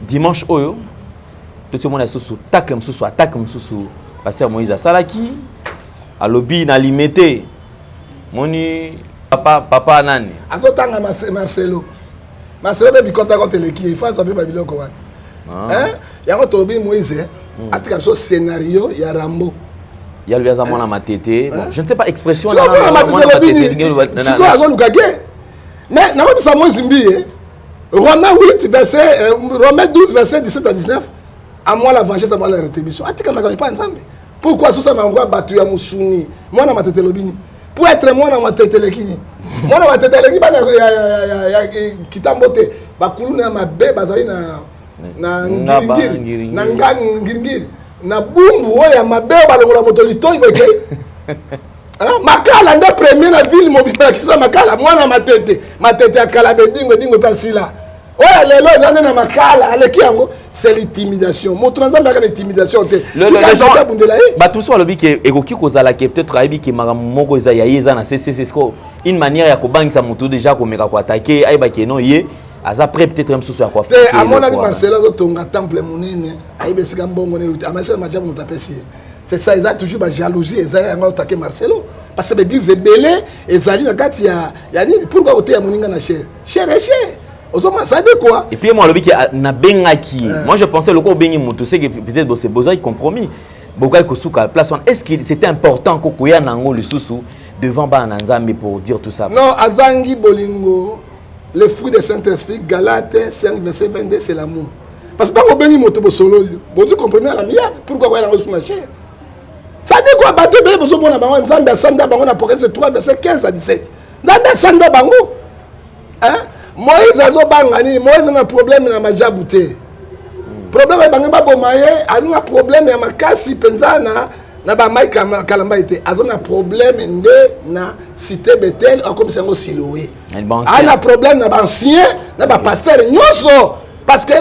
dimanche oyo tout le monde est sous attaque sous pasteur Moïse Salaki alobi na limité moni papa nani azotanga Marcelo de bikota ko teleki il faut savoir babiloko wana yango tolobi Moïse atika so scénario ya Rambo ya lui azama na matete bon je ne sais pas expression na matete siko azoluka ge mais na ko sa Moïse mbiye Romains 8 verset Romains 12 verset 17 à 19 à moi la vengeance à moi la rétribution atika makali pas nzambe. Pourquoi ça m'a envoyé battu à Mousouni? Moi, na tête lobini. Pour être moi, na tête lekini. Moi, na tête lekini, ba ya kitambote. Ba kulu na mabe bazali na ngiri. Na ngiri. Na bumbu oya mabe balongola motolito ibeke. Makala nda premier na ville mobile kisa makala moi na matete ya kala bedingo pasila. Oh, lelo zane na makala aleki yango c'est l'intimidation. Moto nzambe ka l'intimidation te. Ba tout ça lobi ke ekoki kozala ke peut-être aibi ke moko za yeza na c'est une manière ya ko bangisa moto déjà ko meka ko attaquer aiba ke non ye aza prêt peut-être même sous à quoi faire. À mon avis Marcelo zo tonga temple munene aibe sika mbongo ne amasha majabu mutapesi. C'est ça ils a toujours ba jalousie ils a yango attaquer Marcelo parce que l'église est belé ezali na kati ya nini pourquoi côté ya moninga na cher. Ça dit quoi? Et puis moi, moi je pensais le bengi moto, c'est que peut-être c'est besoin de compromis. Est-ce que c'était important que Koya Nango le sous devant Bananzambe pour dire tout ça? Non, Azangi Bolingo, le fruit du Saint-Esprit, Galates 5 verset 22, c'est l'amour. Parce que dans le bengi moto solo, vous comprenez la mienne. Pourquoi Koya Nango sur ma chair? Ça dit quoi? Bateau bébé besoin de Bango, Nzambe Sanda Bango, Apocalypse 3 verset 15 à 17. Nzambe Sanda Bango, hein? Moïse a Moïse a un problème na majabu te. problème ya bango baboma ye azana problème ya makasi penza na ba Mike Kalamba était azana problème nde na cité Bethel comme c'est ngo Siloé ana problème na ba ancien na ba pasteur nyonso parce que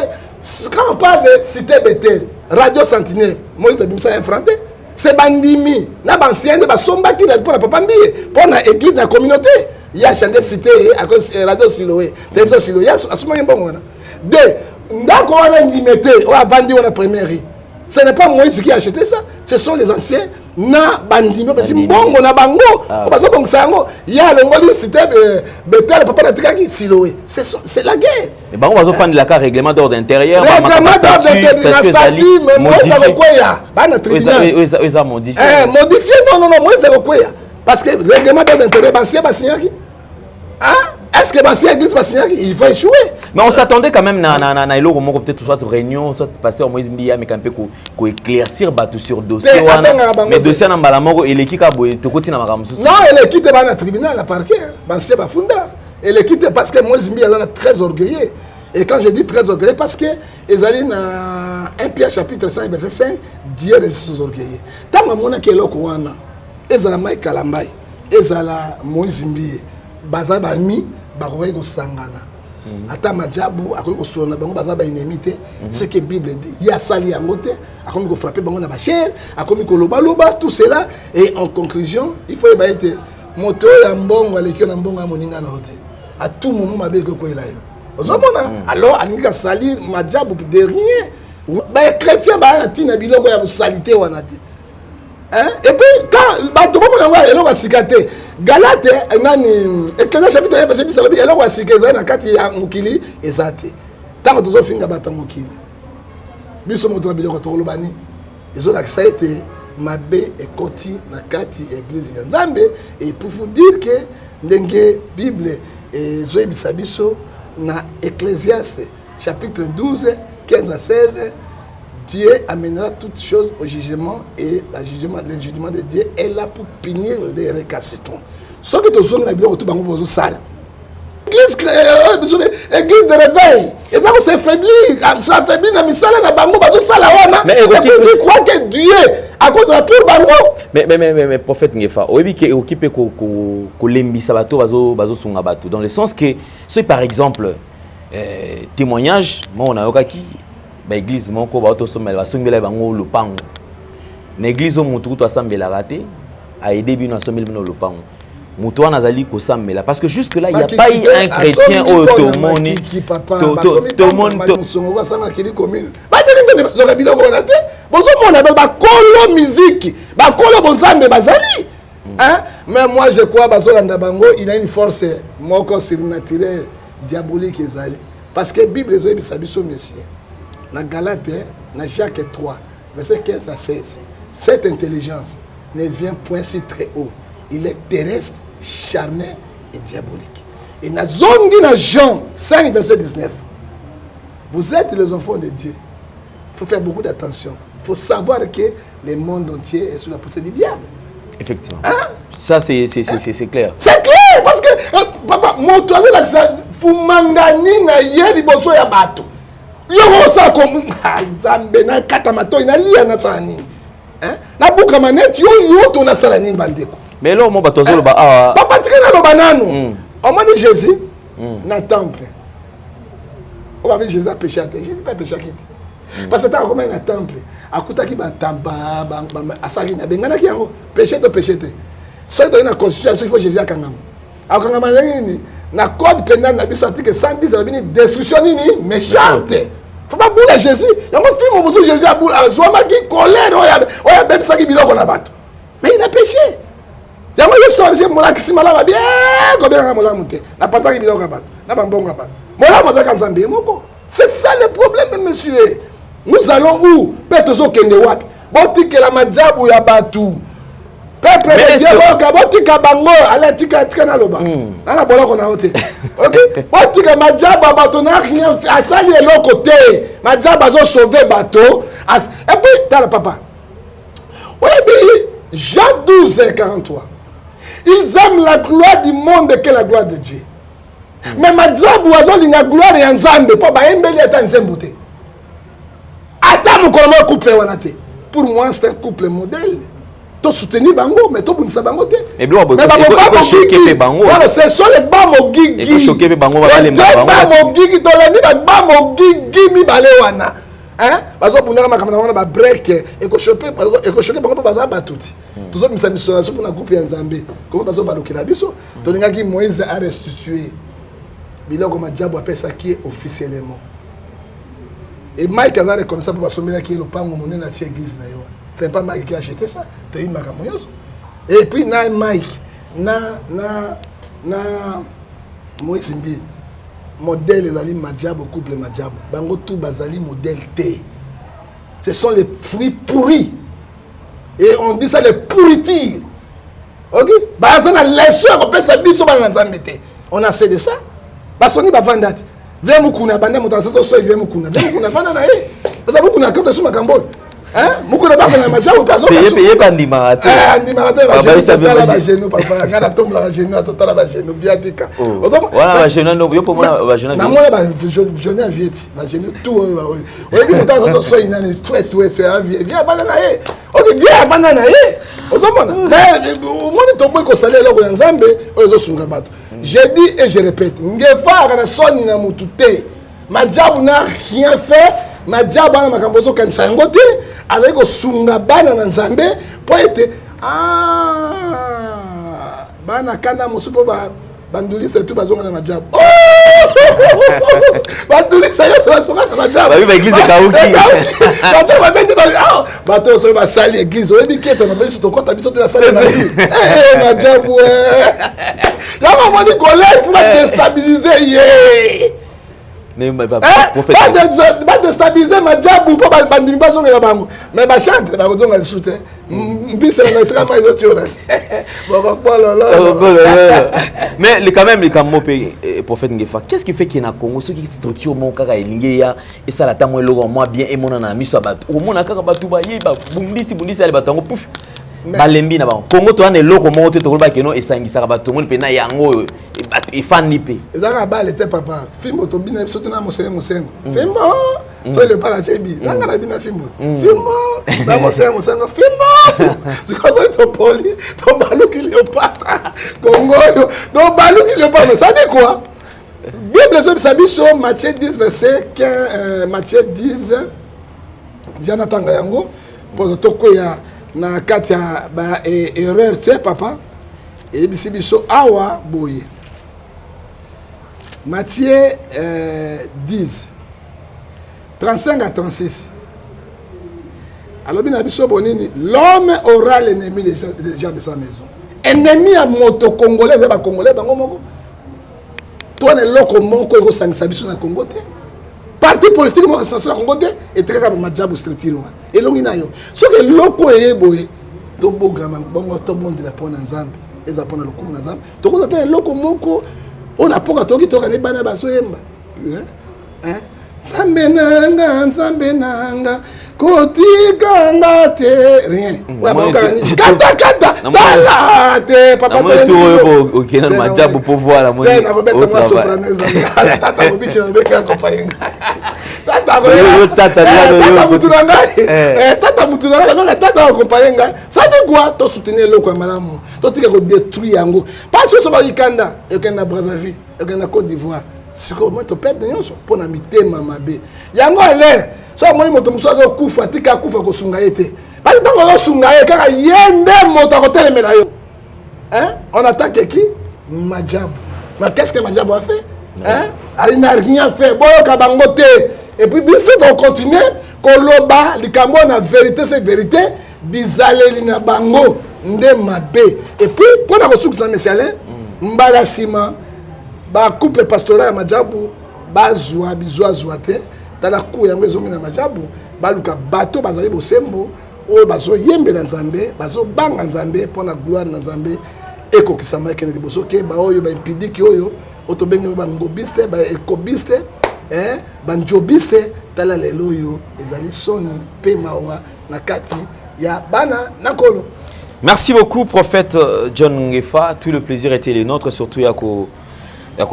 quand on parle de cité Bethel Radio Sentinelle Moïse Abimsa infranté c'est bandimi na ba ancien de ba somba qui pour la papa mbié pour na église na communauté il y a chanté cité à cause Radio Siloé télévision Siloé asuma mbongo wana de ndako wana limité on a vendu on a première. Ce n'est pas Moïse qui a acheté ça, ce sont les anciens na bandino parce que bongo na bango parce que bon sango il y a le ngoli cité Bethel papa na tikaki Siloé c'est la guerre et bango bazo fandi la règlement d'ordre intérieur règlement d'ordre intérieur mais Moïse a rekoya bana tribunal ils a modifié modifié non Moïse a rekoya parce que règlement d'ordre intérieur bancien basignaki hein. Est-ce que Bassi Église va signer? Il va échouer. Mais on s'attendait quand même à peut-être soit réunion, soit pasteur Moïse Mbia, mais quand même qu'on éclaircir bateau sur dossier. Mais dossier n'a pas la et l'équipe a beau te continuer à ramsous. Non, l'équipe est dans le tribunal, à parquet, Bassi Bafunda. Et l'équipe parce que Moïse Mbia est très orgueilleux. Et quand je dis très orgueilleux, parce que ils allaient dans 1 Pierre chapitre 5, verset 5, Dieu résiste aux orgueilleux. Tant que mon est là, ils allaient Mike Kalambai, ils allaient Moïse Mbia, Baza Bami. Baroye ko sangana ata majabu akoki ko sona bango baza ba inimité ce que Bible dit il y a sali yango te akomi ko frapper bango na ba chair akomi ko loba tout cela et en conclusion il faut ba être moto ya mbongo aleki na mbongo ya moninga na hote à tout moment mabe ko ko ela yo ozomona alors aninga sali majabu de rien ba chrétien ba na tina biloko ya salité wana te hein et puis quand ba to bomo na ngwa eloko sikate Galate nani Ecclésiaste chapitre 1 verset 10 alors eloko asikeza na kati ya mukili ezate tango tozo finga bata mukili biso moto na biloko to lobani ezola que ça a été mabe ekoti na kati église ya Nzambe et pour vous dire que ndenge Bible ezoyebisa biso na Ecclésiaste chapitre 12 15 à 16 Dieu amènera toutes choses au jugement et le jugement de Dieu est là pour punir les récalcitrants. Ce que nous avons dit, tout le monde est sale. Église de réveil. Et ça, c'est affaibli. Ça affaibli dans le salaire de Bango, parce que ça, mais tu crois que Dieu, à cause de la pure Bango. Mais prophète Ngefa, oui, qui est occupé que l'embi sabato, bazo sunga bato. Dans le sens que, si par exemple, témoignage, moi, on a okaki. L'église moko ba autosomela basongela bango lopango na église mutu to asambela raté a aidé bino asomela bino lopango mutu wana azali ko sambela parce que jusque là il y a pas eu un chrétien automoni tout le monde songo sanga kili commune ba delingo ne zokabilo ko na te bozo mona ba kolo musique ba kolo bonzambe bazali hein mais moi je crois bazolanda bango il a une force moko surnaturelle diabolique ezali parce que Bible ezobisa biso monsieur na Galate, na Jacques 3, verset 15 à 16. Cette intelligence ne vient point si très haut. Il est terrestre, charnel et diabolique. Et na zongi na Jean 5, verset 19. Vous êtes les enfants de Dieu. Il faut faire beaucoup d'attention. Il faut savoir que le monde entier est sous la poussée du diable. Effectivement. Hein? Ça, c'est clair. C'est clair parce que, papa, mon toit de l'accent, Fumangani na yeli boso ya bato. Yoko sa comme Nzambe na katamato ina lia na salani hein na buka maneti yo to na salani bandeko mais là mo batozo ba ah papa tika na loba nanu on m'a dit Jésus na temple on va dire Jésus a péché à Jésus pas péché qui parce que tant comme na temple akuta ki ba tamba ba asaki na bengana ki yango péché to péché te so to na constitution il faut Jésus akangama nini na code pénal na biso article 110 la bini destruction nini méchante faut pas bouler Jésus yango film mozo Jésus a boule azwama ki colère oya bebisa ki biloko na bato mais il a péché yango yesu c'est molakisi malama bien ko bien molamo te na pantaki biloko na bato na bambongo na bato molamo za kanzambe moko c'est ça le problème monsieur nous allons où petozo kende wapi botike la majabu ya bato peuple de Dieu botika bango ala tika na loba ana boloko na hote OK botika majaba bato na rien asali eloko te majaba zo sauver bato et puis t'as papa oui Jean 12:43 ils aiment la gloire du monde que la gloire de Dieu mais majabu azo linga gloire ya Nzambe po ba embeli ata nzembo te ata mokolo moko couple wana te. Pour moi c'est un couple modèle. To soutenir bango mais to bunisa bango te. Mais bango choquer bango. Voilà, ce sont les bamo gigi. Il faut choquer bango va les bamo gigi to le ni bamo gigi mi balé wana. Hein? Bazo bunaka makamana wana ba break et ko choquer bango baza batuti. Tous misa missionnaire pour na groupe ya Nzambe. Comment bazo balokela biso to lingaki Moïse a restitué. Biloko majabu apesa qui officiellement. Et Mike a reconnu ça pour basomela qui le pango monene na tie église na yo. C'est pas Mike qui a acheté ça, tu as eu Makamoyoso. Et puis, na Mike, na Moïse Mbi, modèle Zali Madjabo, couple Madjabo. Bango tout Bazali modèle T. Ce sont les fruits pourris. Et on dit ça les pourritires. Ok? Bazana leçon, on peut s'habiller sur Banzambete. On a cédé ça. Parce qu'on y va vendre. Viens Moukouna, Bandé Moutansas, soit viens Moukouna. Viens Moukouna, Bandanae. Parce que Moukouna, quand tu es sur Makamboy. Hein? Beaucoup de personnes n'ont pas payé par Ndimaraté. Ndimaraté, va genou, papa. Quand on tombe la genou, on va genou, viatica. Voilà, va genou, non, pour moi, va genou. Non, moi, je à vieti, va genou, tout. Oui, puis, on t'a dit, il y a une viens, bananae. Ok, viens, bananae. Mais, au moins, tu peux que ça l'ait là, au Nzambe, au Sungabato. Je dis et je répète, Ngefa, on a sonné na mutute. Madjabou n'a rien fait. Madjabou n'a makambozo kanisa ngote. Avec le sunga bana na Nzambe pour être bana kana mosupo ba bandulisa tout bazonga na Madjab. Bandulisa yo ça va na Madjab. Ba église kauki. Bato ba bendi ba bato so ba sali église o bi keto na biso to kota biso te la sali na vie. Madjab ya maman ni colère faut déstabiliser yé. Mais prophète pas déstabiliser Madjabou pour bandimi pas zonga bango mais ba chante ba zonga le soutien mbise na sika ma ezoti ona mais quand même les kamopé prophète Ngefa qu'est-ce qui fait qu'il na Congo ceux qui structure mon kaka elingeya et ça la tamo eloko moi bien et mona na miso bato o mona kaka bato ba ye ba bundisi ale batango pouf balembi na ba Congo to ana eloko mo to ko ba keno esangisa bato mo pe na yango et fan nipe ezaka ba était papa fimbo to bina biso na mosengo fimbo so le para chebi nanga na bina fimbo na mosengo fimbo because to poli to baluki leopatra Congo yo do baluki leopatra mais ça dit quoi Bible so biso Matthieu 10 verset 15 Matthieu 10 Jonathan yango pour to ko ya na katia ba erreur tu papa et biso awa boye Matthieu 10, 35 à 36. Alors, l'homme aura l'ennemi des gens de sa maison. Ennemi à moto congolais, les congolais, toi, les locaux, mon co, ils na Congo. Parti politique, moi, c'est na Congo. Et très grave, ma job structure. Et l'on a yo. Ce que locaux est boy, to bo gamin, bon, to bon de la pona Nzambe. Ils apprennent le coup Nzambe. To ko ta locaux moko. On a pas toki toka ne bana baso yemba hein Nzambe nanga kotika ngate rien kata tala te papa tele to okena Madjabo pour voir la monnaie na beta moi soprano tata mobichi na beka kopayenga tata mutunanga tata kopayenga ça dit quoi to soutenir loko malamu to tika ko détruire yango parce que so ba ikanda ekena Brazzaville ekena Côte d'Ivoire siko moi to perdre nyonso pona mitema mabe yango ale so moi moto muso kufa tika kufa ko sunga ete bali tango yo sunga ye kaka yende moto ko telemela yo hein on attaque qui Madjabo mais qu'est-ce que Madjabo a fait hein il n'a rien fait boyo kabangote et puis il faut qu'on continue koloba likambo na vérité c'est vérité bizaleli na bango nde mabe et puis pour na kosuka mesiale mbala sima ba couple pastoral ya Madjabo bazwa bizwa te tala ku yango ezomi na Madjabo baluka bato bazali bosembo oyo bazo yembe na Nzambe bazo banga Nzambe pour na gloire na Nzambe ekokisama ekene liboso ke ba oyo ba impidiki oyo otobengi ba ngobiste ba ekobiste banjobiste tala lelo yo ezali soni pe mawa na kati ya bana nakolo. Merci beaucoup prophète John Ngefa, tout le plaisir était le nôtre, surtout yako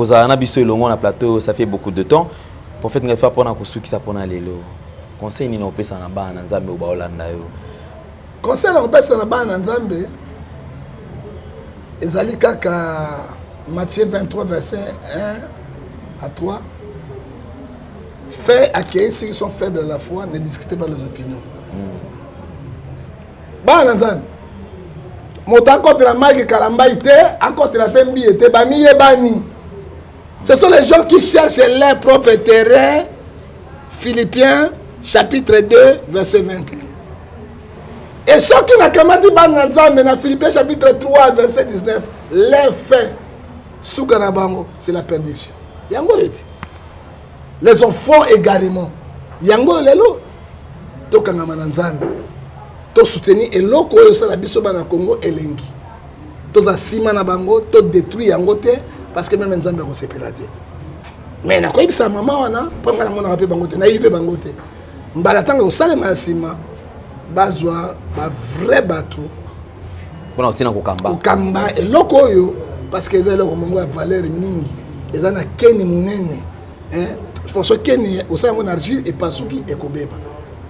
zana biso elongo na plateau, ça fait beaucoup de temps. Prophète Ngefa pona ko suki sa pona lelo conseil ni opesa na bana nzambe ou baolanda yo. Conseil na opesa na bana nzambe ezali kaka Matthieu 23 verset 1 à 3. Fais accueillir ceux qui sont faibles à la foi, ne discutez pas leurs opinions. Bana nzambe Mota contre la Mike Karamba ite, contre la Pembi ite, Bami et Bani. Ce sont les gens qui cherchent leur propre intérêt. Philippiens chapitre 2 verset 21. Et ceux qui n'ont qu'à dit Bananza, mais dans Philippiens chapitre 3 verset 19, les faits sous Kanabango, c'est la perdition. Yango dit. Les enfants également. Yango lelo. Tokanga mananzami. To soutenir eloko oyo sala biso bana Congo elengi. To za sima na bango, to détruire yango te parce que même nzambe ko sepela te. Mais na koyebisa mama wana, pour nga na mona rapé bango te, na yibe bango te. Mbala tanga ko sala ma sima bazwa ba vrai bateau. Bona otina ko kamba. Ko kamba eloko oyo parce que ezali ko mongo ya valeur mingi. Ezana keni munene. Pour ce keni au sein mon argile et pasuki et kobeba.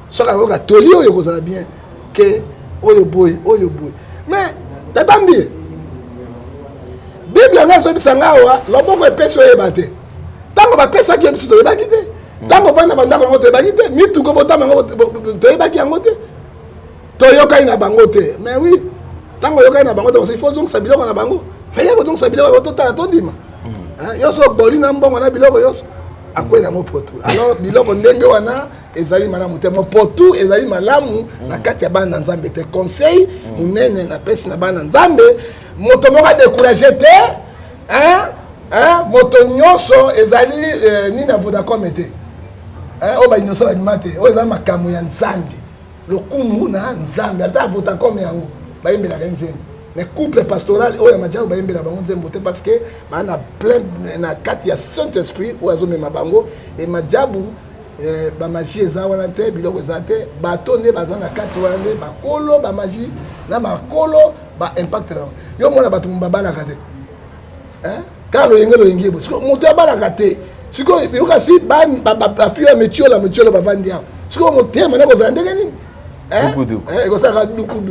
Soka ko toli oyo ko sala bien. Que oyo boy. Mais tatambi Bible nga so bisanga wa loboko epeso ebate tango ba pesa ki ebiso to ebaki te tango bana bandako ngo te ebaki te mitu ko botama ngo to ebaki yango te to yokai na bango te. Mais oui tango yokai na bango te il faut donc sa biloko na bango mais yako donc sa biloko to tala to ndima yo so boli na mbongo na biloko yo akwena mo potu alors biloko ndenge wana ezali malamu te mo potu ezali malamu na kati ya bana nzambe te conseil munene na pesi na bana nzambe moto moko décourager te moto nyonso ezali ni na Vodacom te o ba inoso ba mate o ezali makambo ya nzambe lokumu na nzambe ata Vodacom yango ba yembela nzembo. Mais couple pastoral oyo majabu ba yembela bango nzembo te parce que bana plein na kati ya Saint-Esprit o azo mema bango et majabu ba magie eza wana te biloko eza te bato nde baza na kati wana nde bakolo ba magie na makolo ba impact na yo mona bato mbabalaka te kalo yengelo yengebo siko moto abalaka te siko yoka si ba fiyo ya metiola bavandi ya siko motema na kozala ndenge nini ekosaka duku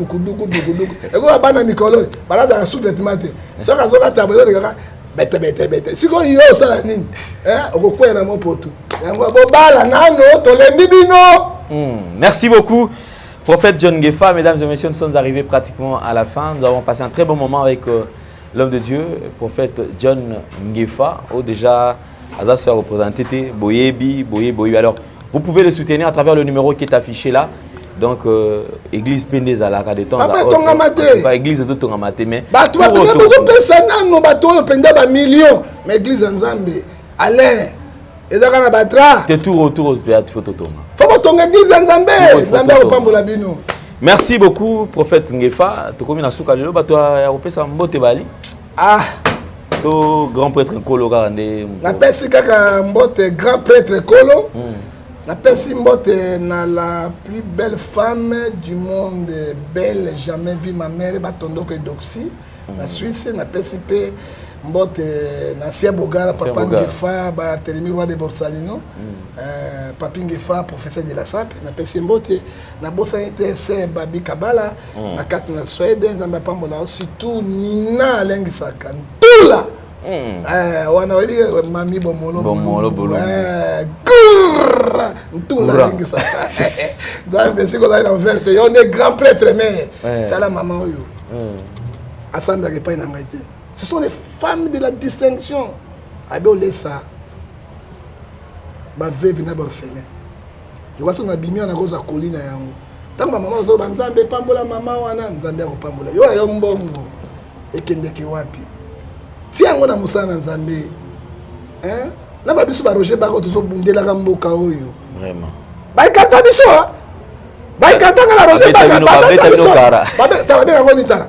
eko bana mikolo balata ka sous-vêtement te soka zola tabo kaka bete siko yo sala nini okokwela na mopoto yango bobala nano tolembi bino. Merci beaucoup prophète John Ngefa. Mesdames et messieurs, nous sommes arrivés pratiquement à la fin. Nous avons passé un très bon moment avec l'homme de Dieu, prophète John Ngefa. Déjà Aza se représenté Boyebi. Alors vous pouvez le soutenir à travers le numéro qui est affiché là. Donc église Pendeza la de temps à autre. Pas église de Tongamate mais bato ba pesa nano bato yo penda ba millions mais église nzambe allez ezaka na batra te tout retour photo tonga. Faut tonga église nzambe nzambe ko pambola bino. Merci beaucoup prophète Ngefa. Tokomi na suka lelo bato ya kopesa mbote bali. To grand prêtre Kolo Karande. Na pesi kaka mbote grand prêtre Kolo. La personne na la plus belle femme du monde, belle, jamais vu ma mère, Batondo Doxy. La Suisse, na personne mbote na Sia Bogara, Papa Ngefa, Barthélemy Roi de Borsalino, Papi Ngefa, professeur de la SAP, na personne mbote na bossa c'est Babi Kabala, na kat na Suède, na Pambola aussi tout Nina Lengisaka, tout là. Wana webi mami bomolo tout la langue ça donc bien sûr qu'on a l'envers on est grand prêtre mais t'as la maman oyo assemblée pas na ngaité ce sont des femmes de la distinction abo lesa ba veuve na orphelin je vois son abimio na goza kolina yango tanga maman zo banzambe pambola mama wana nzambe ko pambola yo mbongo ekendeke wapi tiango na musana nzambe na babiso ba Roger bako tozo bundela ka mboka oyo vraiment baikata biso baikata ngala Roger baka tababe yango nitala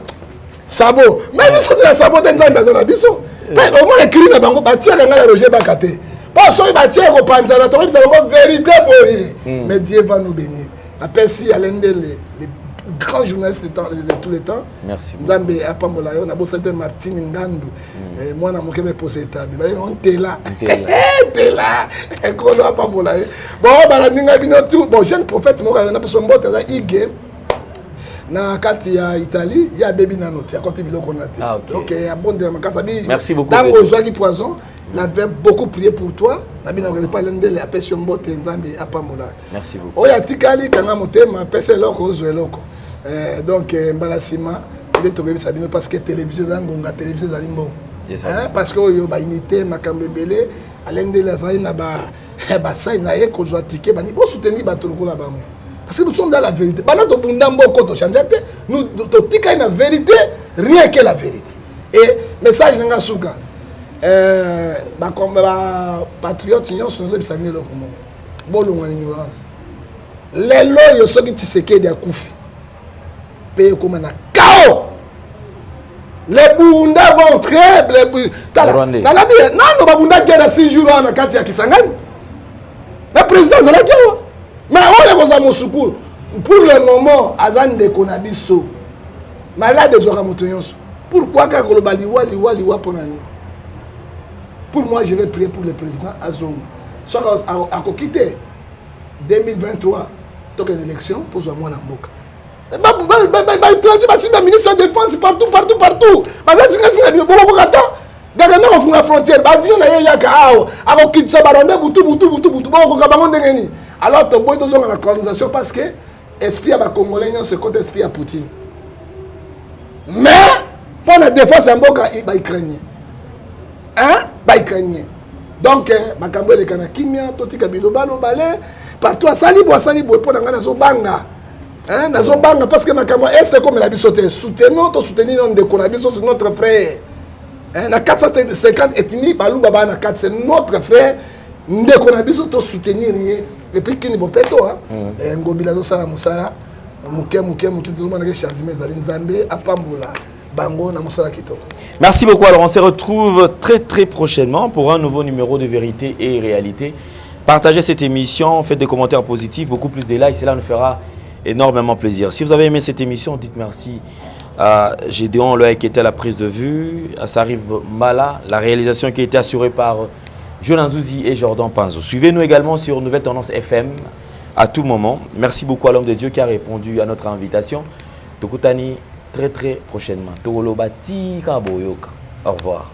sabo mais biso de sabo de nzambe na biso mais au moins écrit na bango batia ngala Roger baka te pas so batia ko panzana to bisa bango vérité boye mais Dieu va nous bénir la personne alende les grand journaliste de tous les temps. Merci. Nzambe apambola yo na bosate Martine Ngandu. Moi na mokebe posé tabi. Ba on t'es là. T'es là. Et qu'on apambola. Bon bala ninga bino tout. Bon jeune prophète mo na beso mbote za ige. Na kati ya Italie, il y a baby nanoté à côté biloko na té. OK, ya bon de makasa bi. Merci beaucoup. Tango Joaki Poison, n'avait beaucoup prié pour toi. Na bina pas l'endele a pesi mbote Nzambe apambola. Merci beaucoup. Oya tikali kanga motema pese loko zo loko. Donc mbalasima ndetokebi sabino parce que télévision zangonga télévision zalimbo. Hein parce que yo ba unité makambebele alendele azali na ba sai na ye ko joatike bani bo soutenir ba toloko la bamo. Parce que nous sommes dans la vérité. Pendant que nous sommes la vérité, rien que la vérité. Et message de Ngasuka, patriotes, nous sommes en ignorance. Les lois, ceux qui se quittent à Koufi, payent comme un chaos. Les Bunda vont très bien. Non, nous avons 6 jours à Katia Kisangani. Le président de la guerre. Mais on est dans secours. Pour le moment, Azan de Konabiso, malade de Zoramotoyons. Pourquoi quand on liwa pour moi, je vais prier pour le président Azom. Soit à quitter 2023, donc une élection, pour moi en Mboka. Ministre de la Défense partout. Parce que c'est beaucoup de temps. Dans la frontière, avion na yaka ao, ako kitsa baronde butu. Bon ko bango ndengeni. Alors to boy dans la colonisation parce que esprit à Congolais ce côté esprit à Poutine. Mais pour la défense en Mboka ba Ukrainien. Hein? Ba Ukrainien. Donc makambo le kana kimia totika bilobalo balé partout à sali bo pour ngana zo banga. Hein? Nazo banga parce que makambo est comme la bisoté soutenons to soutenir de Konabiso c'est notre frère. Na 450 ethnies, Balou Baba na 4, c'est notre frère. Nous devons soutenir. Et puis, qui n'est pas péto. Ngobila Sala Moussala, Merci beaucoup. Alors, on se retrouve très prochainement pour un nouveau numéro de Vérité et Réalité. Partagez cette émission, faites des commentaires positifs, beaucoup plus de likes, cela nous fera énormément plaisir. Si vous avez aimé cette émission, dites merci à Gédéon Loïc qui était à la prise de vue, à Sarif Mala, la réalisation qui a été assurée par Jolan Zouzi et Jordan Panzo. Suivez-nous également sur Nouvelle Tendance FM à tout moment. Merci beaucoup à l'homme de Dieu qui a répondu à notre invitation. Tokutani très prochainement. Au revoir.